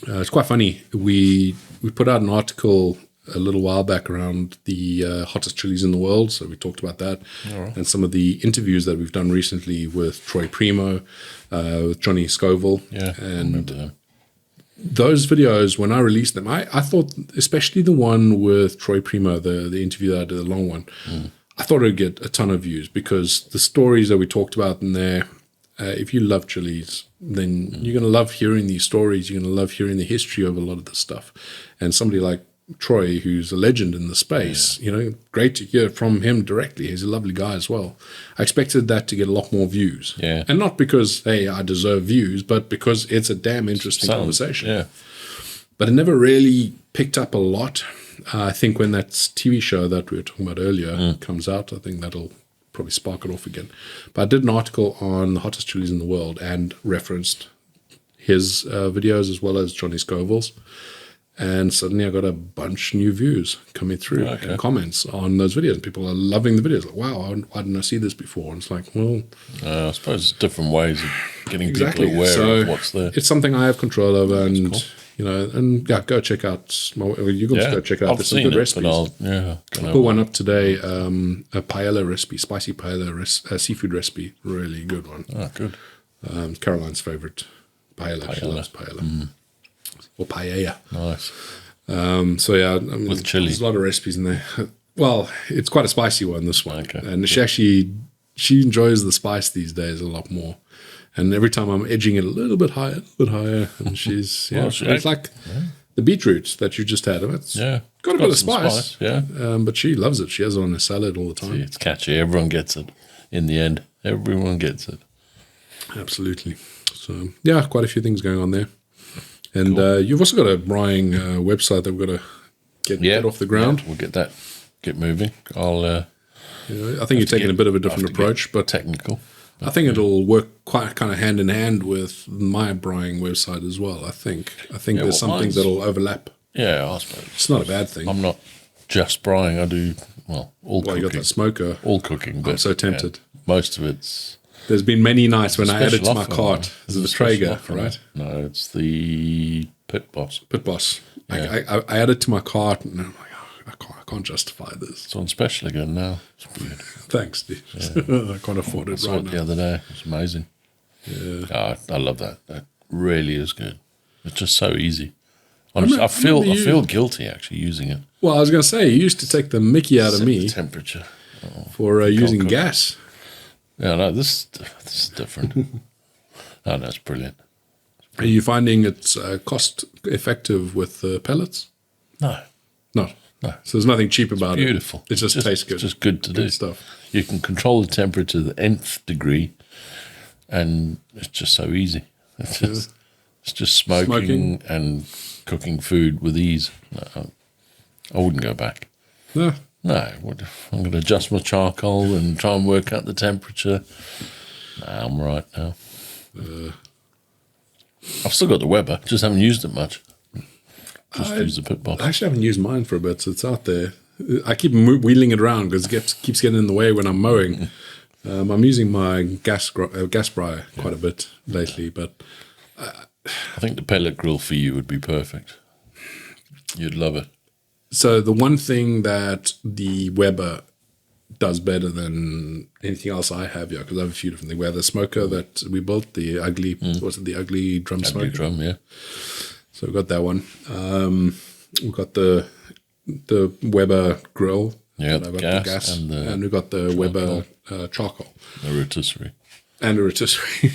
It's quite funny. We put out an article a little while back around the hottest chilies in the world. So we talked about that and some of the interviews that we've done recently with Troy Primo, with Johnny Scoville. Yeah, and those videos, when I released them, I thought, especially the one with Troy Primo, the interview that I did, the long one, I thought it would get a ton of views because the stories that we talked about in there, if you love chilies, then you're going to love hearing these stories. You're going to love hearing the history of a lot of this stuff. And somebody like Troy, who's a legend in the space, great to hear from him directly. He's a lovely guy as well. I expected that to get a lot more views. Yeah. And not because, hey, I deserve views, but because it's a damn interesting conversation. Yeah. But it never really picked up a lot. I think when that TV show that we were talking about earlier comes out, I think that'll probably spark it off again. But I did an article on the hottest chilies in the world and referenced his videos as well as Johnny Scoville's. And suddenly I got a bunch of new views coming through and comments on those videos. People are loving the videos. Like, wow, why didn't I see this before? And it's like, well... I suppose it's different ways of getting people aware of what's there. It's something I have control over. And, and go check out. You can just go check out. I've There's some seen good it, recipes. but I put one up today. A paella recipe, spicy paella seafood recipe, really good one. Oh, good. Caroline's favorite paella. She loves paella or paella. Nice. So yeah, I mean, With chili. There's a lot of recipes in there. Well, it's quite a spicy one. This one, Okay. and she enjoys the spice these days a lot more. And every time I'm edging it a little bit higher, and she's it's like the beetroot that you just had. It's got a bit of some spice, yeah. but she loves it. She has it on her salad all the time. See, it's catchy. Everyone gets it. In the end, everyone gets it. Absolutely. So yeah, quite a few things going on there. And you've also got a braaiing website that we've got to get off the ground. Yeah, we'll get moving. I'll. I think you're taking a bit of a different approach, but technical. I think it'll work quite kind of hand in hand with my braaiing website as well. I think there's some things that'll overlap. Yeah, I suppose It's not a bad thing. I'm not just braaiing. I do all cooking. You got that smoker. All cooking. But I'm so tempted. Most of it's. There's been many nights when I added to my offer, cart. Is it the Traeger, right? No, it's the Pit Boss. Pit Boss. Yeah. I added to my cart, and I'm like, I can't justify this. It's on special again now. It's weird. Thanks, dude. I can't afford it I saw right it now. the other day. It's amazing. Yeah, I love that. That really is good. It's just so easy. Honestly, I feel guilty actually using it. Well, I was going to say, you used to take the mickey out of Set me the temperature. for using cook. gas. Yeah, no, this is different. Oh, no, it's brilliant. Are you finding it's cost effective with pellets? No, No. no. So there's nothing cheap about Beautiful. it. It just tastes good. It's just good to do. stuff. You can control the temperature to the nth degree, and it's just so easy. It's just smoking and cooking food with ease. No, I wouldn't go back. Yeah. No, I'm going to adjust my charcoal and try and work out the temperature. Nah, I'm right now. I've still got the Weber, just haven't used it much. Just use the Pit Boss. I actually haven't used mine for a bit, so it's out there. I keep wheeling it around because it keeps getting in the way when I'm mowing. I'm using my gas braai quite a bit lately, but I think the pellet grill for you would be perfect. You'd love it. so the one thing that the Weber does better than anything else I have here, because I have a few different things. We have the smoker that we built, the ugly, was it the ugly drum Ugly smoker? drum, yeah. So we've got that one. We've got the Weber grill. Yeah, And I've got the gas and we've got the Weber charcoal. The rotisserie. And a rotisserie.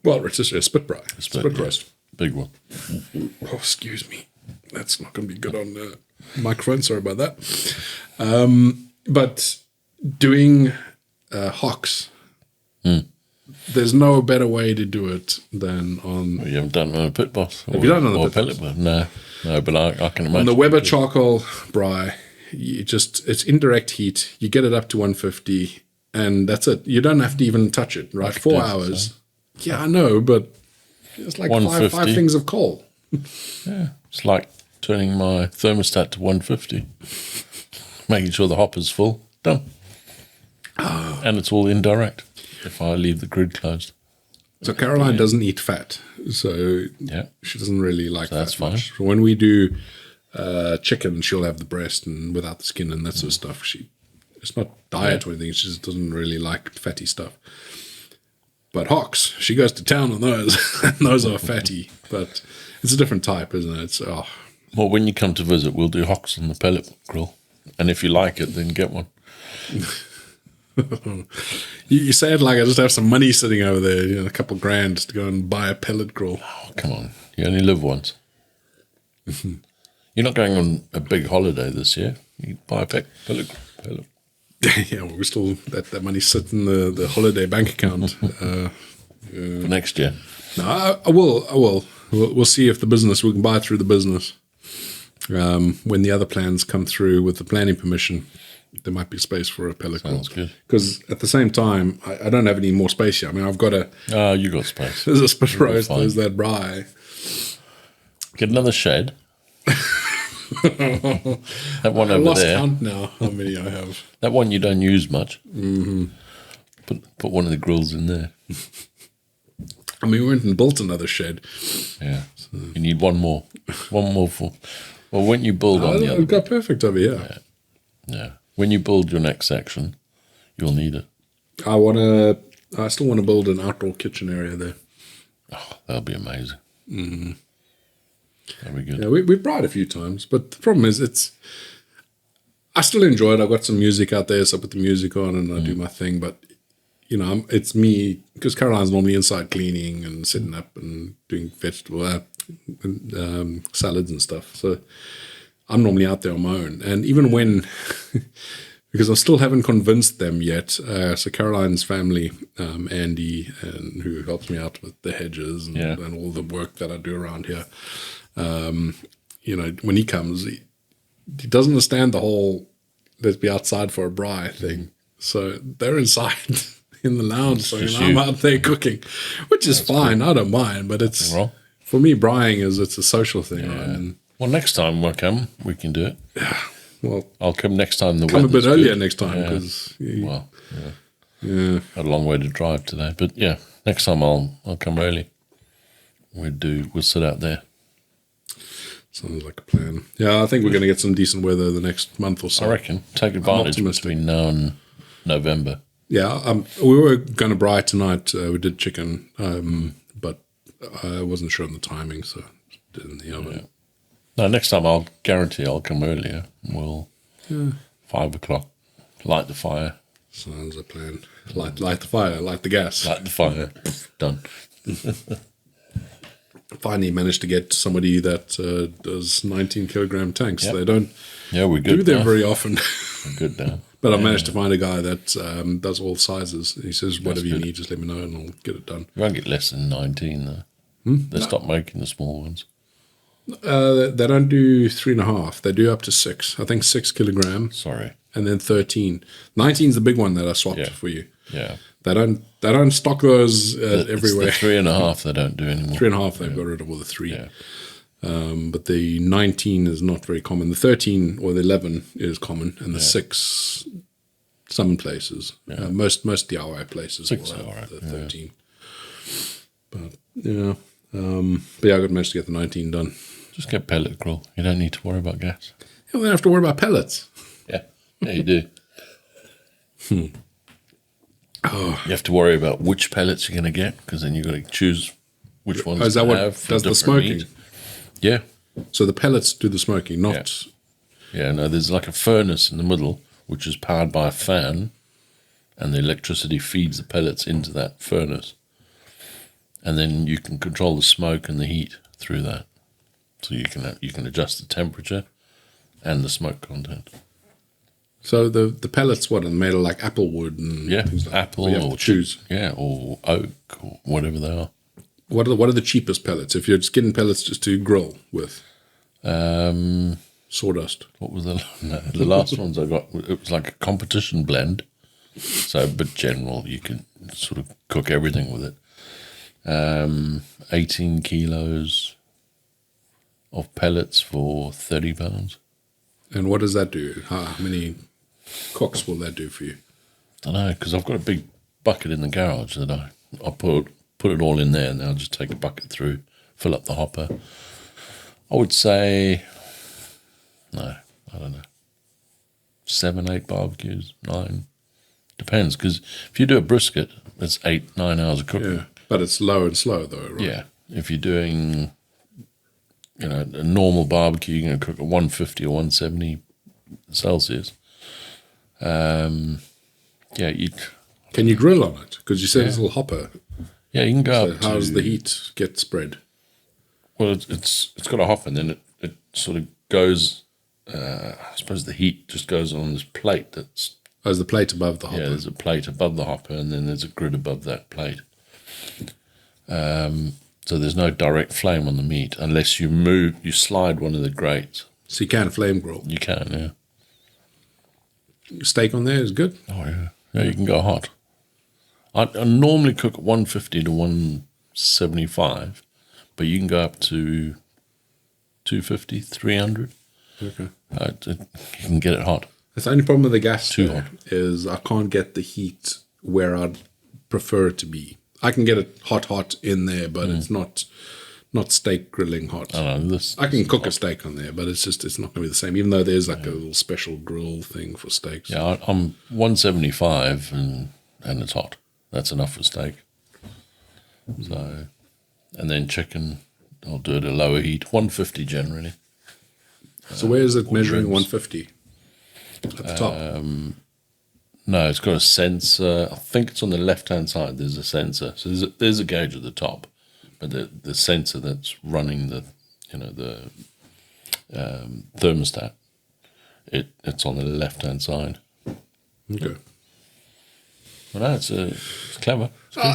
Well, rotisserie, a spit braai. Spit yeah. roast. Big one. Oh, excuse me. That's not going to be good on the microphone. Sorry about that. But doing hocks, there's no better way to do it than on... You haven't done it on a Pit Boss? Have you done it on the Pit pellet Boss? No, but I can imagine. On the Weber charcoal braai, it's indirect heat. You get it up to 150, and that's it. You don't have to even touch it, right? 4 hours. Yeah, I know, but it's like five things of coal. Yeah, it's like turning my thermostat to 150, making sure the hopper's full. Done. And it's all indirect if I leave the grid closed. So Caroline doesn't eat fat, so Yeah. she doesn't really like that's that much. So when we do chicken, she'll have the breast and without the skin and that sort of stuff. It's not diet or anything. She just doesn't really like fatty stuff. But hocks, she goes to town on those, and those are fatty. But it's a different type, isn't it? It's Well, when you come to visit, we'll do hocks on the pellet grill. And if you like it, then get one. You say it like I just have some money sitting over there, a couple grand to go and buy a pellet grill. Oh, come on. You only live once. You're not going on a big holiday this year. You buy a pellet. Yeah, well, we're still that money sits in the holiday bank account. For next year. No, I will. We'll see if we can buy it through the business. When the other plans come through with the planning permission, there might be space for a pellet grill. Sounds good. Because at the same time, I don't have any more space here. I mean, I've got You got space. there's a spit roast, fine. there's that braai. Get another shed. That one I over lost there. count now how many I have. That one you don't use much. Mm-hmm. Put one of the grills in there. I mean, we went and built another shed. Yeah. You need one more. One more for... Well, when you build on the other... We've got perfect over here. Yeah. When you build your next section, you'll need it. I still want to build an outdoor kitchen area there. Oh, that'll be amazing. Mm-hmm. That'll be good. Yeah, we've tried a few times, but the problem is I still enjoy it. I've got some music out there, so I put the music on and I do my thing, but you know, it's me, because Caroline's normally inside cleaning and setting up and doing vegetable salads and stuff. So I'm normally out there on my own. And even when, because I still haven't convinced them yet. So Caroline's family, Andy, and who helps me out with the hedges and all the work that I do around here. You know, when he comes, he doesn't understand the whole let's be outside for a braai thing. So they're inside in the lounge, so I'm out there cooking, which is fine. Good. I don't mind, but it's for me, braaiing it's a social thing. Yeah. Right? And, well, next time we'll come, we can do it. Yeah. Well, I'll come next time. Come a bit earlier next time because had a long way to drive today. But yeah, next time I'll come early. We'll sit out there. Sounds like a plan. Yeah, I think we're going to get some decent weather the next month or so. I reckon. Take advantage between now and November. Yeah, we were going to braai tonight. We did chicken, but I wasn't sure on the timing, so did it in the oven. Yeah. No, next time I'll guarantee I'll come earlier. We'll 5 o'clock. Light the fire. Sounds a plan. Light the fire. Light the gas. Light the fire. Done. Finally managed to get somebody that does 19 kilogram tanks. Yep. They don't we're good do them very often. We're good now. But I managed to find a guy that does all sizes. He says, whatever you need, just let me know and I'll get it done. You won't get less than 19 though. They stopped making the small ones. They don't do 3.5. They do up to 6. I think 6 kilogram. Sorry. And then 13. 19 is the big one that I swapped for you. Yeah. They don't stock those everywhere. It's the 3.5 they don't do anymore. 3.5 they've got rid of all the 3. Yeah. But the 19 is not very common. The 13 or the 11 is common, and the 6 some places. Most DIY places will have the 13. But I got managed to get the 19 done. Just get pellet grill. You don't need to worry about gas. You don't have to worry about pellets. Yeah, you do. You have to worry about which pellets you're going to get, because then you've got to choose which ones is that what does the smoking? Meat. Yeah. So the pellets do the smoking, not... Yeah, no, there's like a furnace in the middle, which is powered by a fan, and the electricity feeds the pellets into that furnace. And then you can control the smoke and the heat through that. So you can adjust the temperature and the smoke content. So the pellets, what, are made of like apple wood and things like apple that? Or choose. Yeah, or oak or whatever they are. What are the cheapest pellets? If you're just getting pellets just to grill with? Sawdust. What was the last ones I got? It was like a competition blend. So, but general, you can sort of cook everything with it. 18 kilos of pellets for £30. And what does that do? How many cooks will that do for you? I don't know, because I've got a big bucket in the garage that I put it all in there, and then I'll just take a bucket through, fill up the hopper. I would say, no, I don't know, 7, 8 barbecues, 9. Depends, because if you do a brisket, it's 8, 9 hours of cooking. Yeah, but it's low and slow though, right? Yeah, if you're doing, a normal barbecue, you're going to cook at 150 or 170 Celsius. Can you grill on it? Because you said it's a little hopper. Yeah, you can go up. How does the heat get spread? Well, it's got a hopper, and then it sort of goes. I suppose the heat just goes on this plate that's. Oh, there's the plate above the hopper. Yeah, there's a plate above the hopper, and then there's a grid above that plate. So there's no direct flame on the meat unless you slide one of the grates. So you can flame grill. You can, yeah. Steak on there is good. Oh yeah, yeah. You can go hot. I normally cook at 150 to 175, but you can go up to 250, 300. Okay. You can get it hot. That's the only problem with the gas Too hot. is I can't get the heat where I'd prefer it to be. I can get it hot in there, but it's not steak grilling hot. I know, I can cook a steak on there, but it's not going to be the same. Even though there's like a little special grill thing for steaks. Yeah, I'm 175 and it's hot. That's enough for steak. So, and then chicken, I'll do it at a lower heat, 150 generally. So where is it measuring ribs. 150? At the top? No, it's got a sensor. I think it's on the left-hand side. There's a sensor. So there's a gauge at the top, but the sensor that's running the thermostat, it's on the left-hand side. Okay. Well, no, it's clever.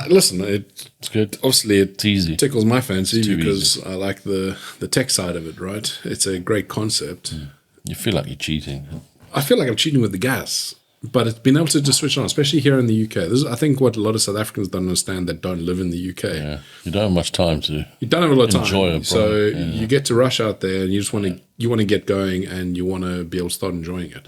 Listen, It's good. obviously It's easy. tickles my fancy too because easy. I like the tech side of it, right? It's a great concept. You feel like you're cheating. I feel like I'm cheating with the gas, but it's been able to just switch on, especially here in the UK. This is, I think, what a lot of South Africans don't understand that don't live in the UK. Yeah, you don't have much time to. You don't have a lot of Enjoy time, it, so probably. Yeah. you get to rush out there, and you just want to get going, and you want to be able to start enjoying it,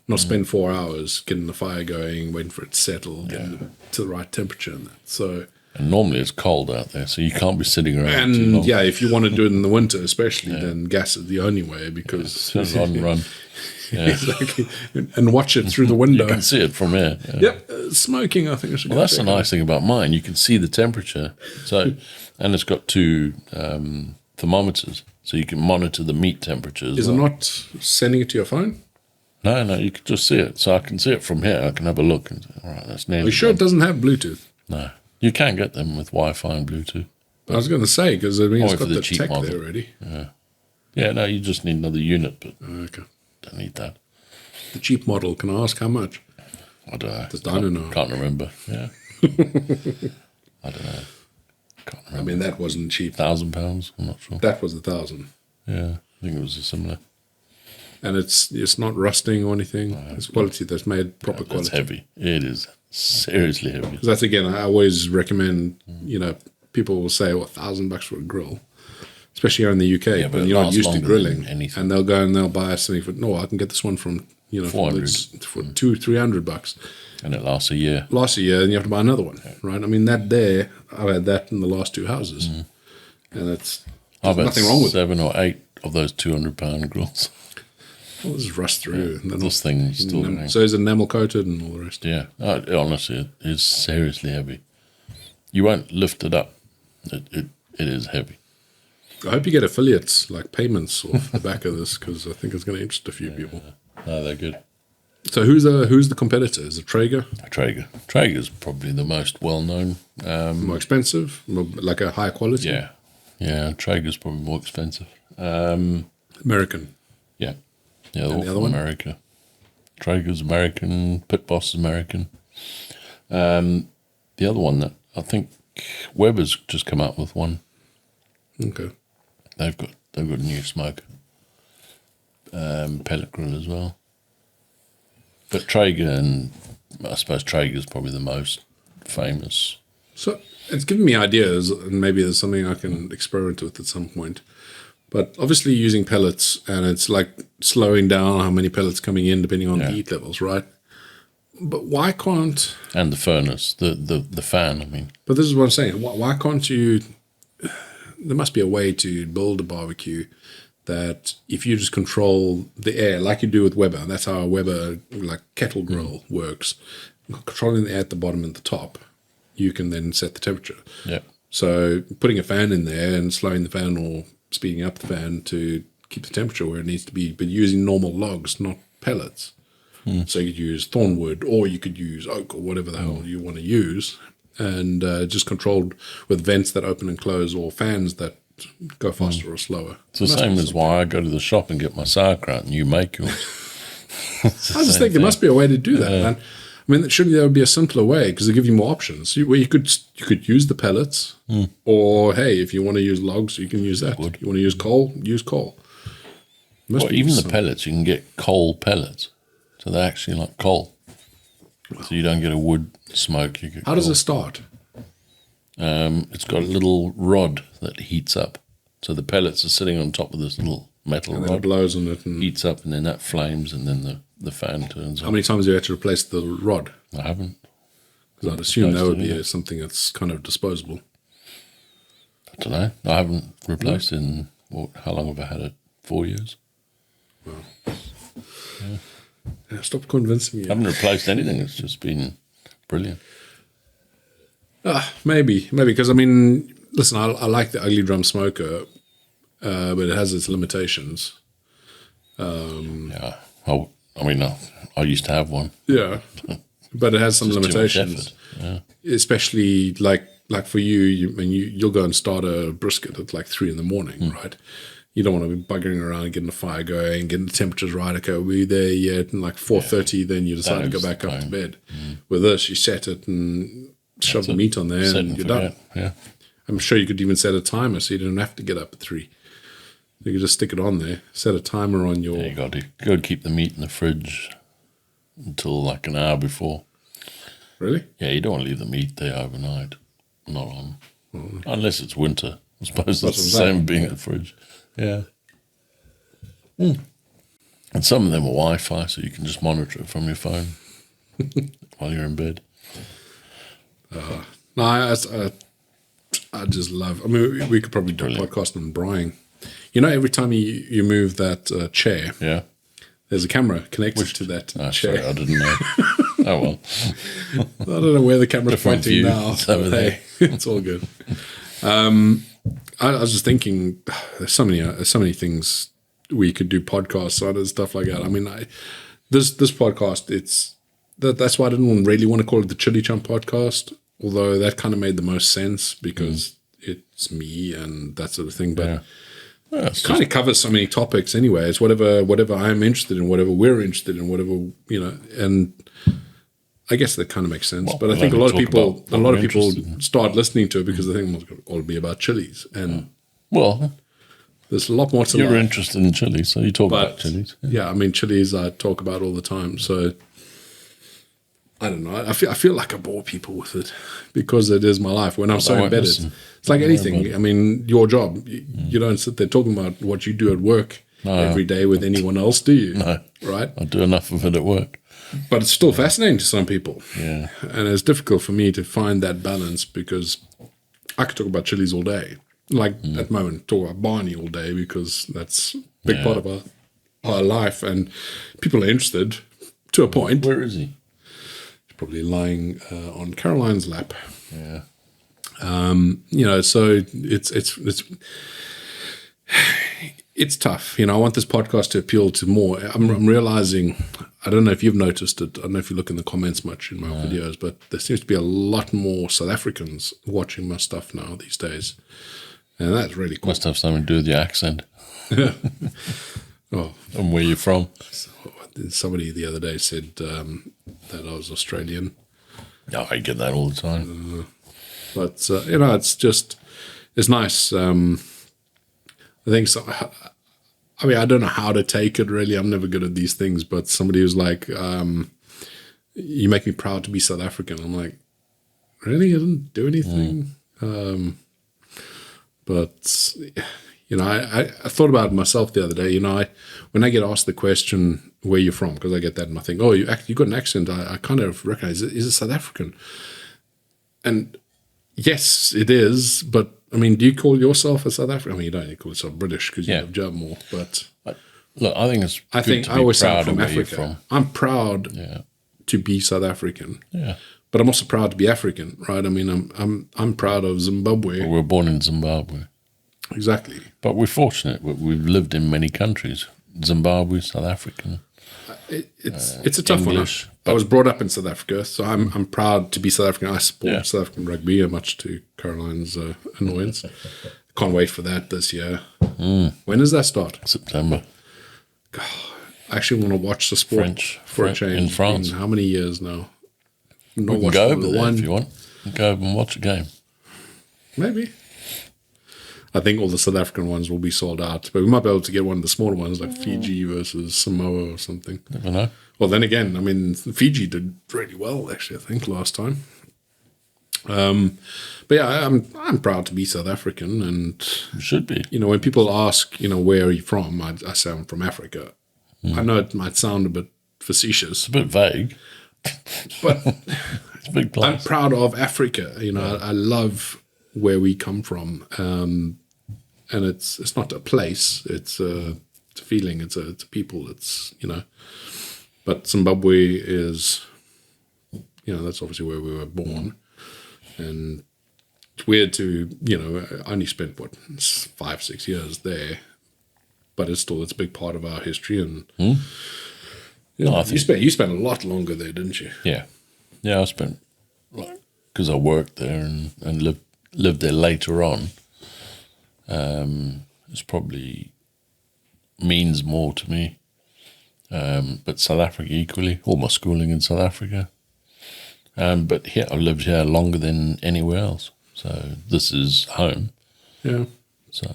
not spend 4 hours getting the fire going, waiting for it to settle, getting it to the right temperature, and that. So. And normally it's cold out there, so you can't be sitting around too long. And yeah, if you want to do it in the winter, especially, then gas is the only way because It's a run. Yeah. exactly, and watch it through the window. You can see it from here. Yeah. Yep, smoking. I think I should. Well, that's the nice thing about mine. You can see the temperature. So, and it's got two thermometers, so you can monitor the meat temperature as Is well. it not sending it to your phone? No, you can just see it. So I can see it from here. I can have a look and say, all right, that's nearly Are you sure it done. doesn't have Bluetooth? No. You can get them with Wi-Fi and Bluetooth. I was going to say because I mean it's Or for got the the cheap tech model. there already. Yeah, no, you just need another unit, but Okay. don't need that. The cheap model. Can I ask how much? I don't know. Does Dino know? Can't remember. Yeah. I don't know. Can't I remember. mean that wasn't cheap. £1,000? I'm not sure. That was 1,000, Yeah, I think it was a similar. and it's not rusting or anything. It's quality that's made proper It's quality. heavy. It is seriously heavy. Because that's again, I always recommend. People will say, "Well, $1,000 for a grill," especially here in the UK, but when it you're not lasts used to longer grilling. than anything. And they'll go and they'll buy something for. No, I can get this one from for $200-300. And it lasts a year. Last year, and you have to buy another one, right? I mean, I've had that in the last two houses, and it's I've had nothing wrong with it. 7 or 8 of those 200-pound grills. Well, this is rust through. And then This thing's still going. so is it enamel coated and all the rest. Yeah, honestly, it is seriously heavy. You won't lift it up. It is heavy. I hope you get affiliates like payments off the back of this because I think it's going to interest a few people. No, they're good. So who's the competitor? Is it Traeger? Traeger. Traeger's probably the most well-known. More expensive, like a higher quality. Yeah, Traeger's probably more expensive. American. Yeah, they're all the other from one? America. Traeger's American, Pit Boss is American. The other one that I think Weber's just come out with one. Okay. They've got a new smoker. Pellet grill as well. But Traeger, and I suppose Traeger's probably the most famous. So it's giving me ideas, and maybe there's something I can experiment with at some point. But obviously using pellets, and it's like slowing down how many pellets coming in depending on the heat levels, right? But why can't... And the furnace, the fan, I mean. But this is what I'm saying. Why can't you... There must be a way to build a barbecue that if you just control the air, like you do with Weber, that's how a Weber like kettle grill works. Controlling the air at the bottom and the top, you can then set the temperature. Yeah. So putting a fan in there and slowing the fan or speeding up the fan to keep the temperature where it needs to be, but using normal logs, not pellets. So you could use thornwood or you could use oak or whatever the hell you want to use, and just controlled with vents that open and close or fans that go faster or slower. It's the same as why I go to the shop and get my sauerkraut and you make yours. I just think there must be a way to do that, man. I mean, surely there would be a simpler way because they give you more options. Where you could use the pellets, or hey, if you want to use logs, you can use that. You want to use coal, use coal. Must Well, be even the some- pellets, you can get coal pellets. So they're actually like coal. So you don't get a wood smoke. You get How does coal. it start? It's got a little rod that heats up. So the pellets are sitting on top of this little metal And then it rod. blows on it. And Heats up and then that flames and then the fan turns how on. many times do you have to replace the rod? I haven't. Because I'd assume that would be something that's kind of disposable. I don't know. I haven't replaced it in, how long have I had it? 4 years? Well, yeah, stop convincing me. I haven't replaced anything. It's just been brilliant. Maybe, because I mean, listen, I like the ugly drum smoker, but it has its limitations. Yeah. I used to have one. Yeah, but it has some Just too much limitations. effort. Yeah. Especially like for you'll go and start a brisket at like 3 a.m, right? You don't want to be buggering around and getting the fire going, getting the temperatures right. Okay, we're there yet, and like 4:30, then you decide to go back up to bed. With this, you set it and shove the meat on there, Set and you're done. Yeah. I'm sure you could even set a timer so you don't have to get up at 3. You could just stick it on there, set a timer on your. Yeah, you got to keep the meat in the fridge until like an hour before. Really? Yeah, you don't want to leave the meat there overnight. Not on. Unless it's winter. I suppose that's the same being in the fridge. Yeah. And some of them are Wi-Fi, so you can just monitor it from your phone while you're in bed. No, I just love. I mean, we could probably do a podcast on braaiing. You know, every time you move that chair, Yeah. there's a camera connected to that Oh, chair. sorry, I didn't know. Oh, well. I don't know where the camera's Different pointing view. now. It's over there. It's all good. I was just thinking, there's so many things we could do podcasts on and stuff like that. I mean, this podcast, that's why I didn't really want to call it the ChilliChump Podcast, although that kind of made the most sense because it's me and that sort of thing. But it kind of covers so many topics anyway. It's whatever I'm interested in, whatever we're interested in, whatever, and I guess that kind of makes sense. Well, but I think a lot of people interested in. start listening to it because they think it's all be about chilies. And Well, there's a lot more to you're life. interested in chili, so you talk about But chilies. yeah, I mean, chilies I talk about all the time. So I don't know. I feel like I bore people with it because it is my life. When I'm so won't embedded, listen. it's like anything. I mean, your job, you don't sit there talking about what you do at work every day with anyone else, do you? No. Right? I do enough of it at work. But it's still fascinating to some people. Yeah. And it's difficult for me to find that balance because I could talk about chilies all day. Like at the moment, talk about Barney all day because that's a big part of our life. And people are interested to a point. Where is he? He's probably lying on Caroline's lap. Yeah. You know, so it's tough. You know, I want this podcast to appeal to more. I'm realizing, I don't know if you've noticed it. I don't know if you look in the comments much in my videos, but there seems to be a lot more South Africans watching my stuff now these days. And that's really cool. Must have something to do with your accent Oh, and where you're from. somebody the other day said that I was Australian. Yeah, I get that all the time. But, you know, it's nice. I think so. I mean, I don't know how to take it really. I'm never good at these things, but somebody was like, you make me proud to be South African. I'm like, really? I didn't do anything. But, you know, I thought about it myself the other day. You know, when I get asked the question, where you're from, because I get that and I think, oh, you got an accent. I kind of recognize it. Is it South African? And yes, it is. But, I mean, do you call yourself a South African? I mean, you don't need to call yourself British because you have German more. But Look, I think it's I good think to I be always say proud I'm of from where you're Africa. from. I'm proud Yeah. to be South African. Yeah. But I'm also proud to be African, right? I mean, I'm proud of Zimbabwe. We were born in Zimbabwe. Exactly. But we're fortunate. We've lived in many countries. Zimbabwe, South African. It's a tough English, one. I was brought up in South Africa, so I'm proud to be South African. I support Yeah. South African rugby, much to Caroline's annoyance. Can't wait for that this year. When does that start? September. I actually want to watch the sport for a change. in France. How many years now? Not We can watched go over Formula there One. if you want. Go over and watch a game. Maybe. I think all the South African ones will be sold out, but we might be able to get one of the smaller ones, like Fiji versus Samoa or something. Never know. Well, then again, I mean, Fiji did really well, actually, I think, last time. But yeah, I'm proud to be South African, and You should be. you know, when people ask, you know, where are you from, I say I'm from Africa. I know it might sound a bit facetious, It's a bit vague. But It's a big I'm place. proud of Africa. You know, I love where we come from, and it's not a place; it's a feeling. It's a people. It's But Zimbabwe is, that's obviously where we were born, and it's weird to I only spent 5-6 years there, but it's a big part of our history. And I think- you spent a lot longer there, didn't you? Yeah. I spent, because I worked there and lived there later on. It's probably means more to me. But South Africa equally, all my schooling in South Africa. But here, I've lived here longer than anywhere else. So this is home. Yeah. So,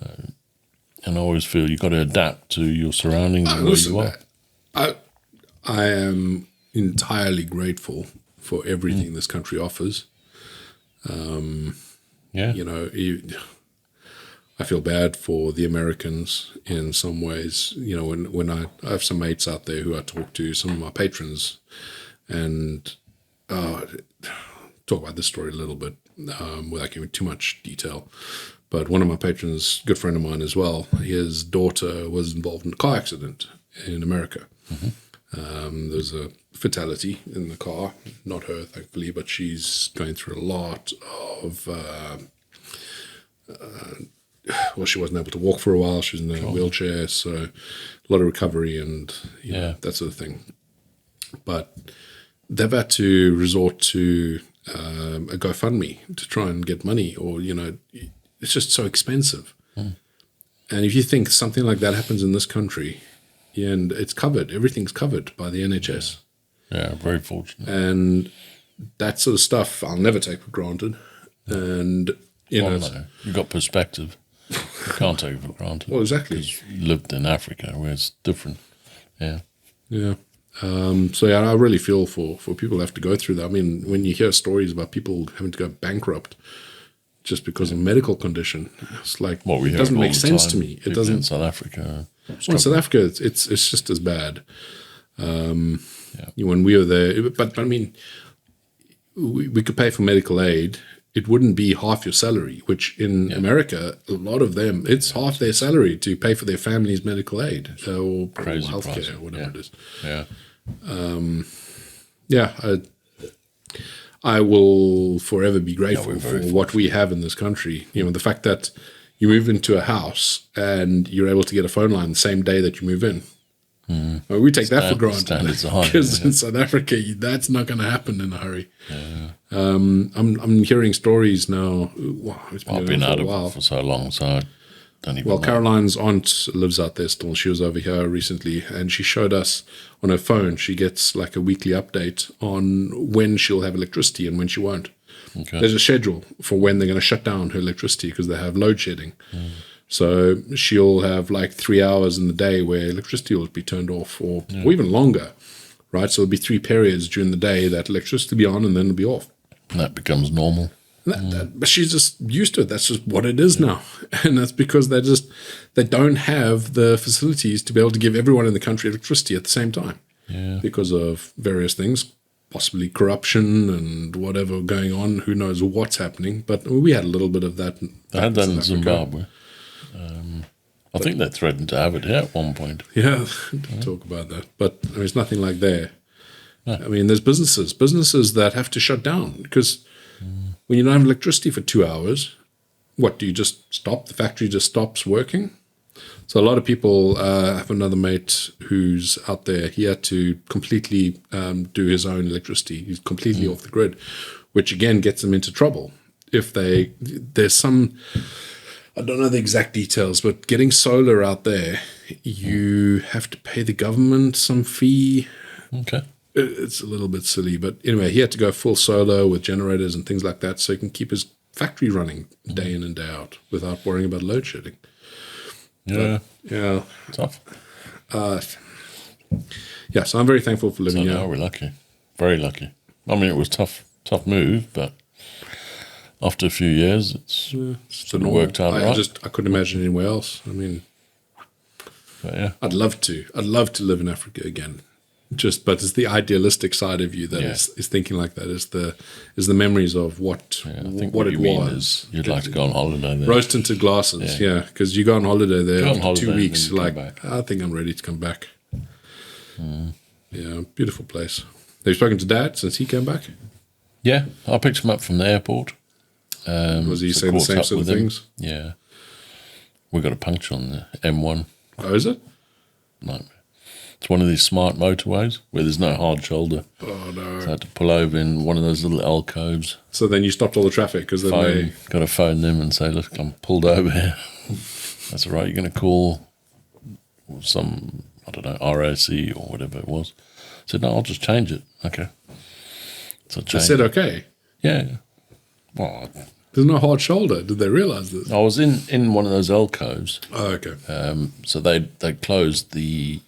and I always feel you've got to adapt to your surroundings and where Listen, you are. I am entirely grateful for everything this country offers. Yeah. I feel bad for the Americans in some ways. When I have some mates out there who I talk to, some of my patrons, and talk about this story a little bit without giving too much detail. But one of my patrons, good friend of mine as well, his daughter was involved in a car accident in America. There's a fatality in the car, not her, thankfully, but she's going through a lot of she wasn't able to walk for a while. She was in a wheelchair, so a lot of recovery and that sort of thing. But they've had to resort to a GoFundMe to try and get money, or it's just so expensive. And if you think something like that happens in this country, and it's covered, everything's covered by the NHS. Yeah, very fortunate. And that sort of stuff I'll never take for granted. And You've got perspective. You can't take it for granted. Well, exactly. 'Cause you lived in Africa where it's different. Yeah. Yeah. I really feel for people who have to go through that. I mean, when you hear stories about people having to go bankrupt just because of medical condition, it's like, We it hear doesn't all make the sense time. to me. It People in doesn't. South Africa. Well, in South Africa, it's just as bad. When we were there, but I mean, we could pay for medical aid. It wouldn't be half your salary, which in America, a lot of them, it's half their salary to pay for their family's medical aid or Crazy healthcare price. or whatever it is. Yeah. I will forever be grateful we're for very what we have in this country. The fact that you move into a house and you're able to get a phone line the same day that you move in. We take that for granted Standards are high. because in South Africa, that's not going to happen in a hurry. I'm hearing stories now. Wow, it's been I've been going on out for a of while. it for so long, so I don't even Well, know. Caroline's aunt lives out there still. She was over here recently, and she showed us on her phone. She gets like a weekly update on when she'll have electricity and when she won't. Okay. There's a schedule for when they're going to shut down her electricity because they have load shedding. So she'll have like 3 hours in the day where electricity will be turned off, or even longer, right? So it'll be 3 periods during the day that electricity will be on and then it'll be off. And that becomes normal. But she's just used to it. That's just what it is now. And that's because they don't have the facilities to be able to give everyone in the country electricity at the same time. Yeah. Because of various things, possibly corruption and whatever going on. Who knows what's happening. But we had a little bit of that. They had that in South Africa. Zimbabwe. I think they threatened to have it here at one point. Yeah, talk about that. But there's nothing like there. I mean, there's businesses that have to shut down because when you don't have electricity for 2 hours, what, do you just stop? The factory just stops working? So a lot of people have another mate who's out there. He had to completely do his own electricity. He's completely off the grid, which again gets them into trouble. If there's some, I don't know the exact details, but getting solar out there, you have to pay the government some fee. Okay. It's a little bit silly, but anyway, he had to go full solar with generators and things like that so he can keep his factory running day in and day out without worrying about load shedding. Yeah. Yeah. Tough. Yeah, so I'm very thankful for So living now here. we're lucky. Very lucky. I mean, it was tough move, but after a few years, it's So worked out right. I couldn't imagine anywhere else. I mean, but yeah. I'd love to live in Africa again. But it's the idealistic side of you that is thinking like that. Is the memories of what what it was. You'd like to go on holiday there. Rose tinted glasses, because you go on holiday there after 2 weeks. Come Like, back. I think I'm ready to come back. Yeah, beautiful place. Have you spoken to Dad since he came back? Yeah, I picked him up from the airport. Was he saying the caught same up sort of with him. things? Yeah. We got a puncture on the M1. Oh, is it? Nightmare. It's one of these smart motorways where there's no hard shoulder. Oh, no. So I had to pull over in one of those little alcoves. So then you stopped all the traffic because then Got to phone them and say, look, I'm pulled over here. That's all right. You're going to call some, I don't know, RAC or whatever it was. I said, no, I'll just change it. Okay. So they said okay. Yeah. Well, there's no hard shoulder. Did they realize this? I was in one of those alcoves. Oh, okay. So they closed the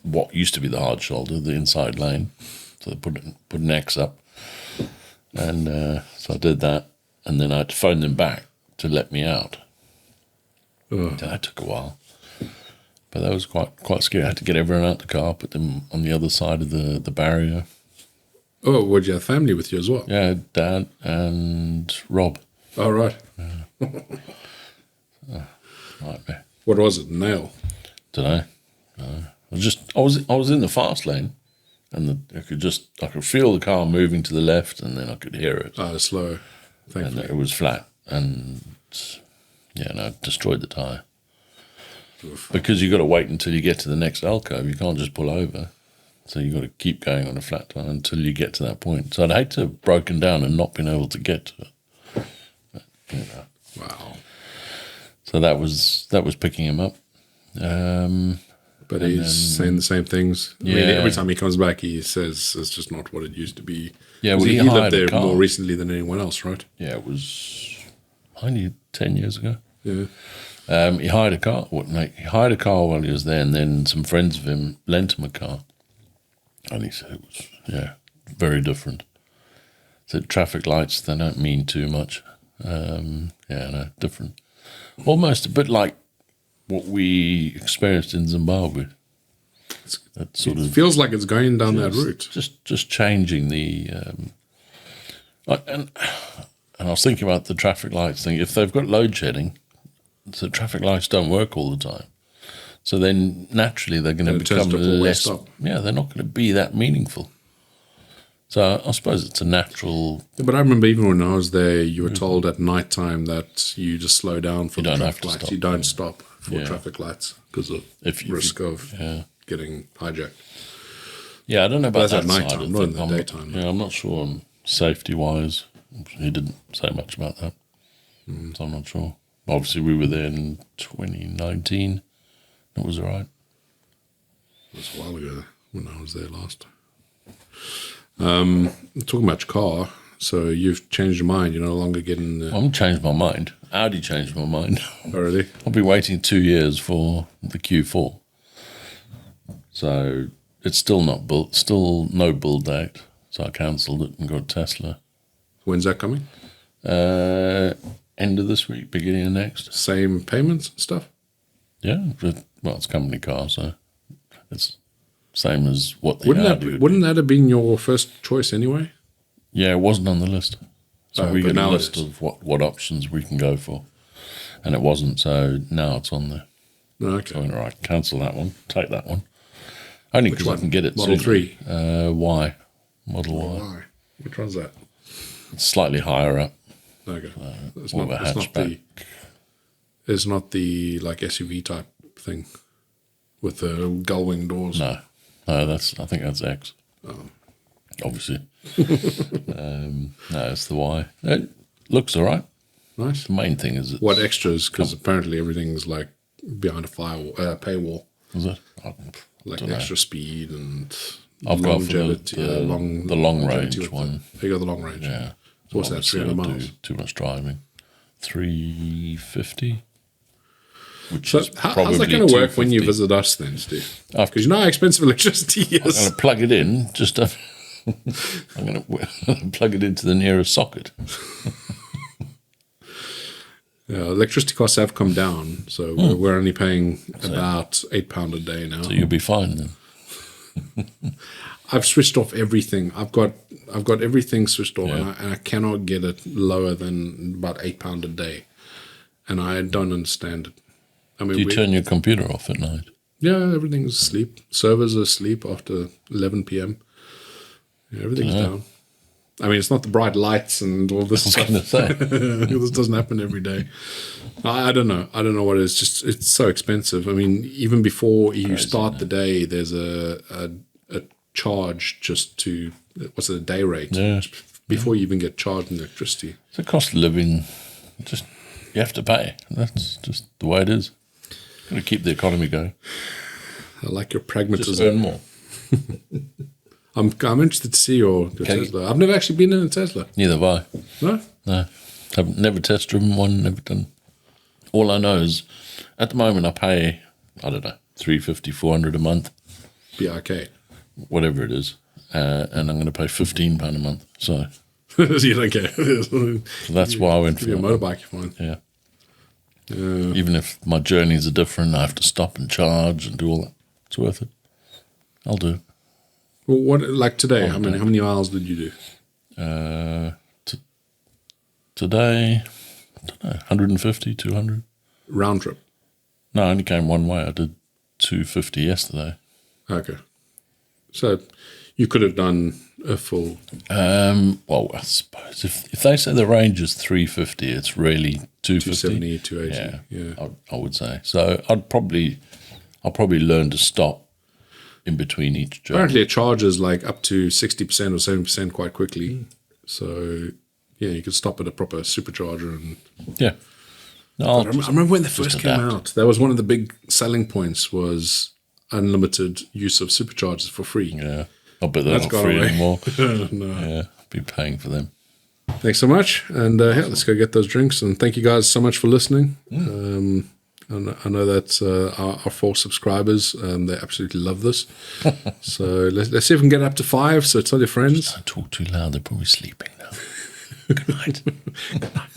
what used to be the hard shoulder, the inside lane. So they put an X up, and so I did that, and then I had to phone them back to let me out. That took a while, but that was quite scary. I had to get everyone out the car, put them on the other side of the barrier. Oh, would you have family with you as well? Yeah, Dad and Rob. Oh, right. Nightmare. What was it? Nail? Don't know. I was in the fast lane, and I could feel the car moving to the left, and then I could hear it. Oh, slow. Thankfully. And it was flat, and it destroyed the tyre. Because you got to wait until you get to the next alcove. You can't just pull over, so you got to keep going on a flat tyre until you get to that point. So I'd hate to have broken down and not been able to get to it. But, Wow. So that was picking him up. But he's saying the same things. I mean, every time he comes back, he says it's just not what it used to be. Yeah, well, he hired lived a there car. more recently than anyone else, right? Yeah, it was only 10 years ago. Yeah. He hired a car. He hired a car while he was there, and then some friends of him lent him a car. And he said it was, very different. Said traffic lights, they don't mean too much. Different. Almost a bit like what we experienced in Zimbabwe. That sort of feels like it's going down that route. Just changing the and I was thinking about the traffic lights thing. If they've got load shedding, the traffic lights don't work all the time. So then naturally they're going to become less. Yeah, they're not going to be that meaningful. So I suppose it's a natural. Yeah, but I remember even when I was there, you were told at night time that you just slow down for the traffic lights. You don't stop for traffic lights because of risk of getting hijacked. Yeah, I don't know about that at night side time, of not in it. the daytime. Yeah, I'm not sure on safety-wise. He didn't say much about that, so I'm not sure. Obviously, we were there in 2019. It was all right. It was a while ago when I was there last. Talking about your car, so you've changed your mind. You're no longer getting. I'm changed my mind. Audi changed my mind. Oh, really? I've been waiting 2 years for the Q4, so it's still not built. Still no build date. So I cancelled it and got Tesla. When's that coming? End of this week, beginning of next. Same payments and stuff? Yeah, well, it's a company car, so it's same as what the Wouldn't Audi would wouldn't that have been your first choice anyway? Yeah, it wasn't on the list. So we got a list it is. of what options we can go for, and it wasn't. So now it's on there. Okay. So all right, cancel that one, take that one. Only because I can get it. Model sooner. 3? Y. Model Y. Why? Which one's that? It's slightly higher up. Okay. It's More of a hatchback. It's not the like SUV type thing with the gull wing doors. No, I think that's X. Oh. Obviously. No, it's the Y. It looks all right. Nice. The main thing is What extras? Because apparently everything's like behind a paywall. Is it? Like extra speed and I've got longevity. the long range one. You got the long range. Yeah. So what's that? 300 miles. Too much driving. 350. Which So is how's that going to work when you visit us then, Steve? Because you know how expensive electricity I'm going is. to plug it in. I'm going to plug it into the nearest socket. Electricity costs have come down, so we're only paying about £8 a day now. So you'll be fine then. I've switched off everything. I've got everything switched off, Yeah. and I cannot get it lower than about £8 a day, and I don't understand it. I mean, Do you turn your computer off at night? yeah, everything's asleep. Servers are asleep after 11 p.m. Yeah, everything's down. I mean, it's not the bright lights and all this stuff. Gonna say. This doesn't happen every day. I don't know. I don't know what it is. Just it's so expensive. I mean, even before you start the day, there's a charge just to what's it, a day rate? Yeah. Before you even get charged in electricity. It's a cost of living. Just you have to pay. That's just the way it is. Got to keep the economy going. I like your Just pragmatism. earn more. I'm interested to see your Tesla. I've never actually been in a Tesla. Neither have I. No? No, I've never test driven one. Never done. All I know is, at the moment, I pay $350, $400 a month, BRK. whatever it is, and I'm going to pay £15 a month. So You don't care. that's why I went Give for you a that. motorbike, you're fine. Yeah. Even if my journeys are different, I have to stop and charge and do all that. It's worth it. I'll do it. Well, what like today? How many miles did you do? Today, I don't know, 150, 200. Round trip. No, I only came one way. I did 250 yesterday. Okay. So you could have done a full. Well, I suppose if they say the range is 350, it's really 250. 270, 280. Yeah. I would say. So I'll probably learn to stop in between each journey. Apparently, it charges like up to 60% or 70% quite quickly. So yeah, you could stop at a proper supercharger. And Yeah. No, I remember when they first came adapt. out. That was one of the big selling points was unlimited use of superchargers for free. Yeah. I bet they're That's not gone free away. anymore. No. Yeah. I'll be paying for them. Thanks so much, and yeah, let's go get those drinks. And thank you guys so much for listening. I know that our 4 subscribers, they absolutely love this. So let's see if we can get up to 5. So tell your friends. Don't talk too loud. They're probably sleeping now. Good night.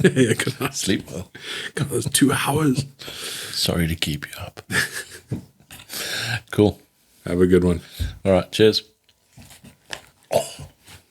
Yeah, good night. Sleep well. God, those 2 hours. Sorry to keep you up. Cool. Have a good one. All right. Cheers.